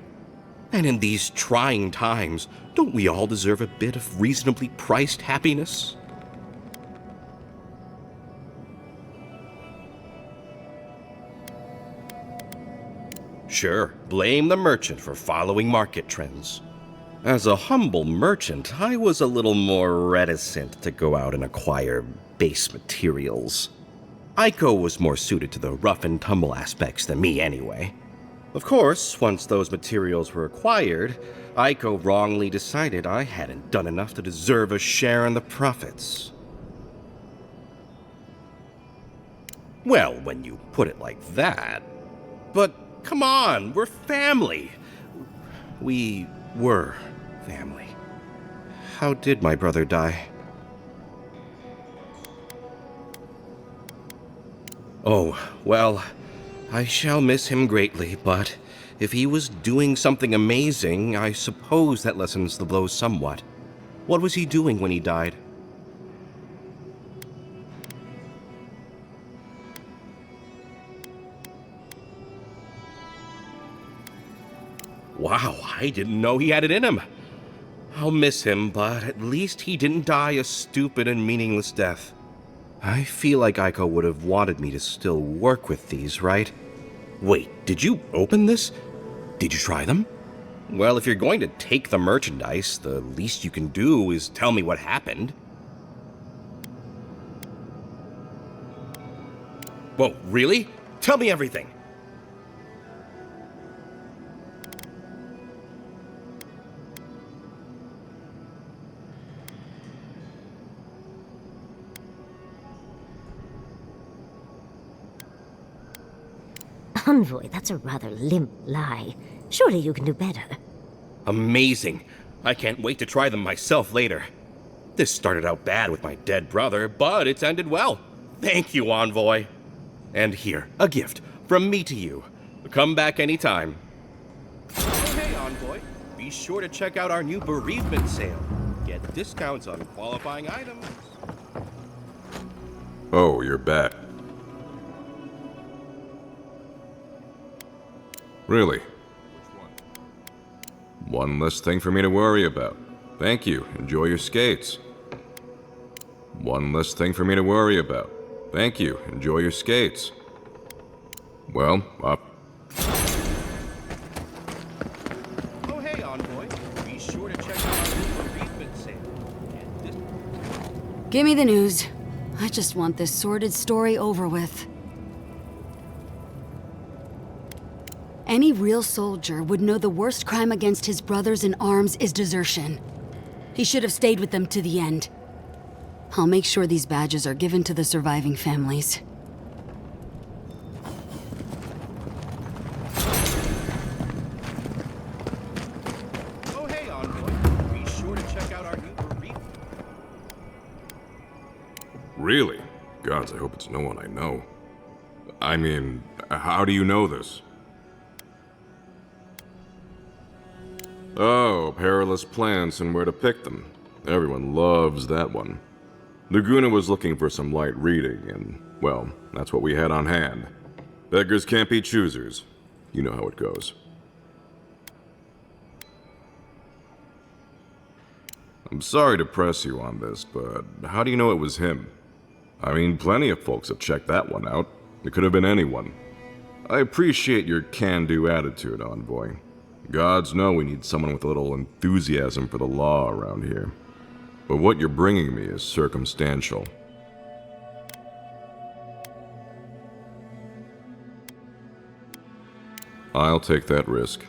And in these trying times, don't we all deserve a bit of reasonably priced happiness? Sure, blame the merchant for following market trends. As a humble merchant, I was a little more reticent to go out and acquire base materials. Aiko was more suited to the rough and tumble aspects than me anyway. Of course, once those materials were acquired, Aiko wrongly decided I hadn't done enough to deserve a share in the profits. Well, when you put it like that. But come on, we're family. We were family. How did my brother die? Oh, well, I shall miss him greatly, but if he was doing something amazing, I suppose that lessens the blow somewhat. What was he doing when he died? Wow, I didn't know he had it in him. I'll miss him, but at least he didn't die a stupid and meaningless death. I feel like Aiko would have wanted me to still work with these, right? Wait, did you open this? Did you try them? Well, if you're going to take the merchandise, the least you can do is tell me what happened. Whoa, really? Tell me everything! Envoy, that's a rather limp lie. Surely you can do better. Amazing. I can't wait to try them myself later. This started out bad with my dead brother, but it's ended well. Thank you, Envoy. And here, a gift from me to you. Come back anytime. Oh, hey, Envoy. Be sure to check out our new bereavement sale. Get discounts on qualifying items. Oh, you're back. Really? One less thing for me to worry about. Thank you. Enjoy your skates. One less thing for me to worry about. Thank you. Enjoy your skates. Well, up. Oh, hey, Envoy. Be sure to check out our new bereavement sale. Give me the news. I just want this sordid story over with. Any real soldier would know the worst crime against his brothers in arms is desertion. He should have stayed with them to the end. I'll make sure these badges are given to the surviving families. Oh, hey, Envoy. Be sure to check out our new bereavement. Really? Gods, I hope it's no one I know. I mean, how do you know this? Oh, perilous plants and where to pick them. Everyone loves that one. Laguna was looking for some light reading, and, well, that's what we had on hand. Beggars can't be choosers. You know how it goes. I'm sorry to press you on this, but how do you know it was him? I mean, plenty of folks have checked that one out. It could have been anyone. I appreciate your can-do attitude, Envoy. Gods know we need someone with a little enthusiasm for the law around here. But what you're bringing me is circumstantial. I'll take that risk.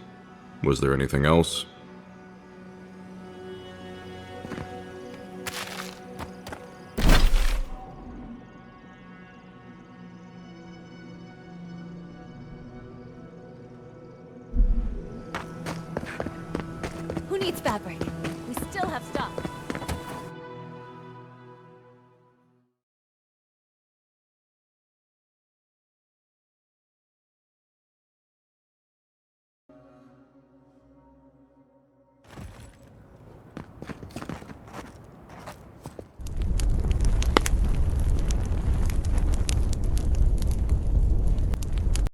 Was there anything else? Who needs fabric? We still have stock.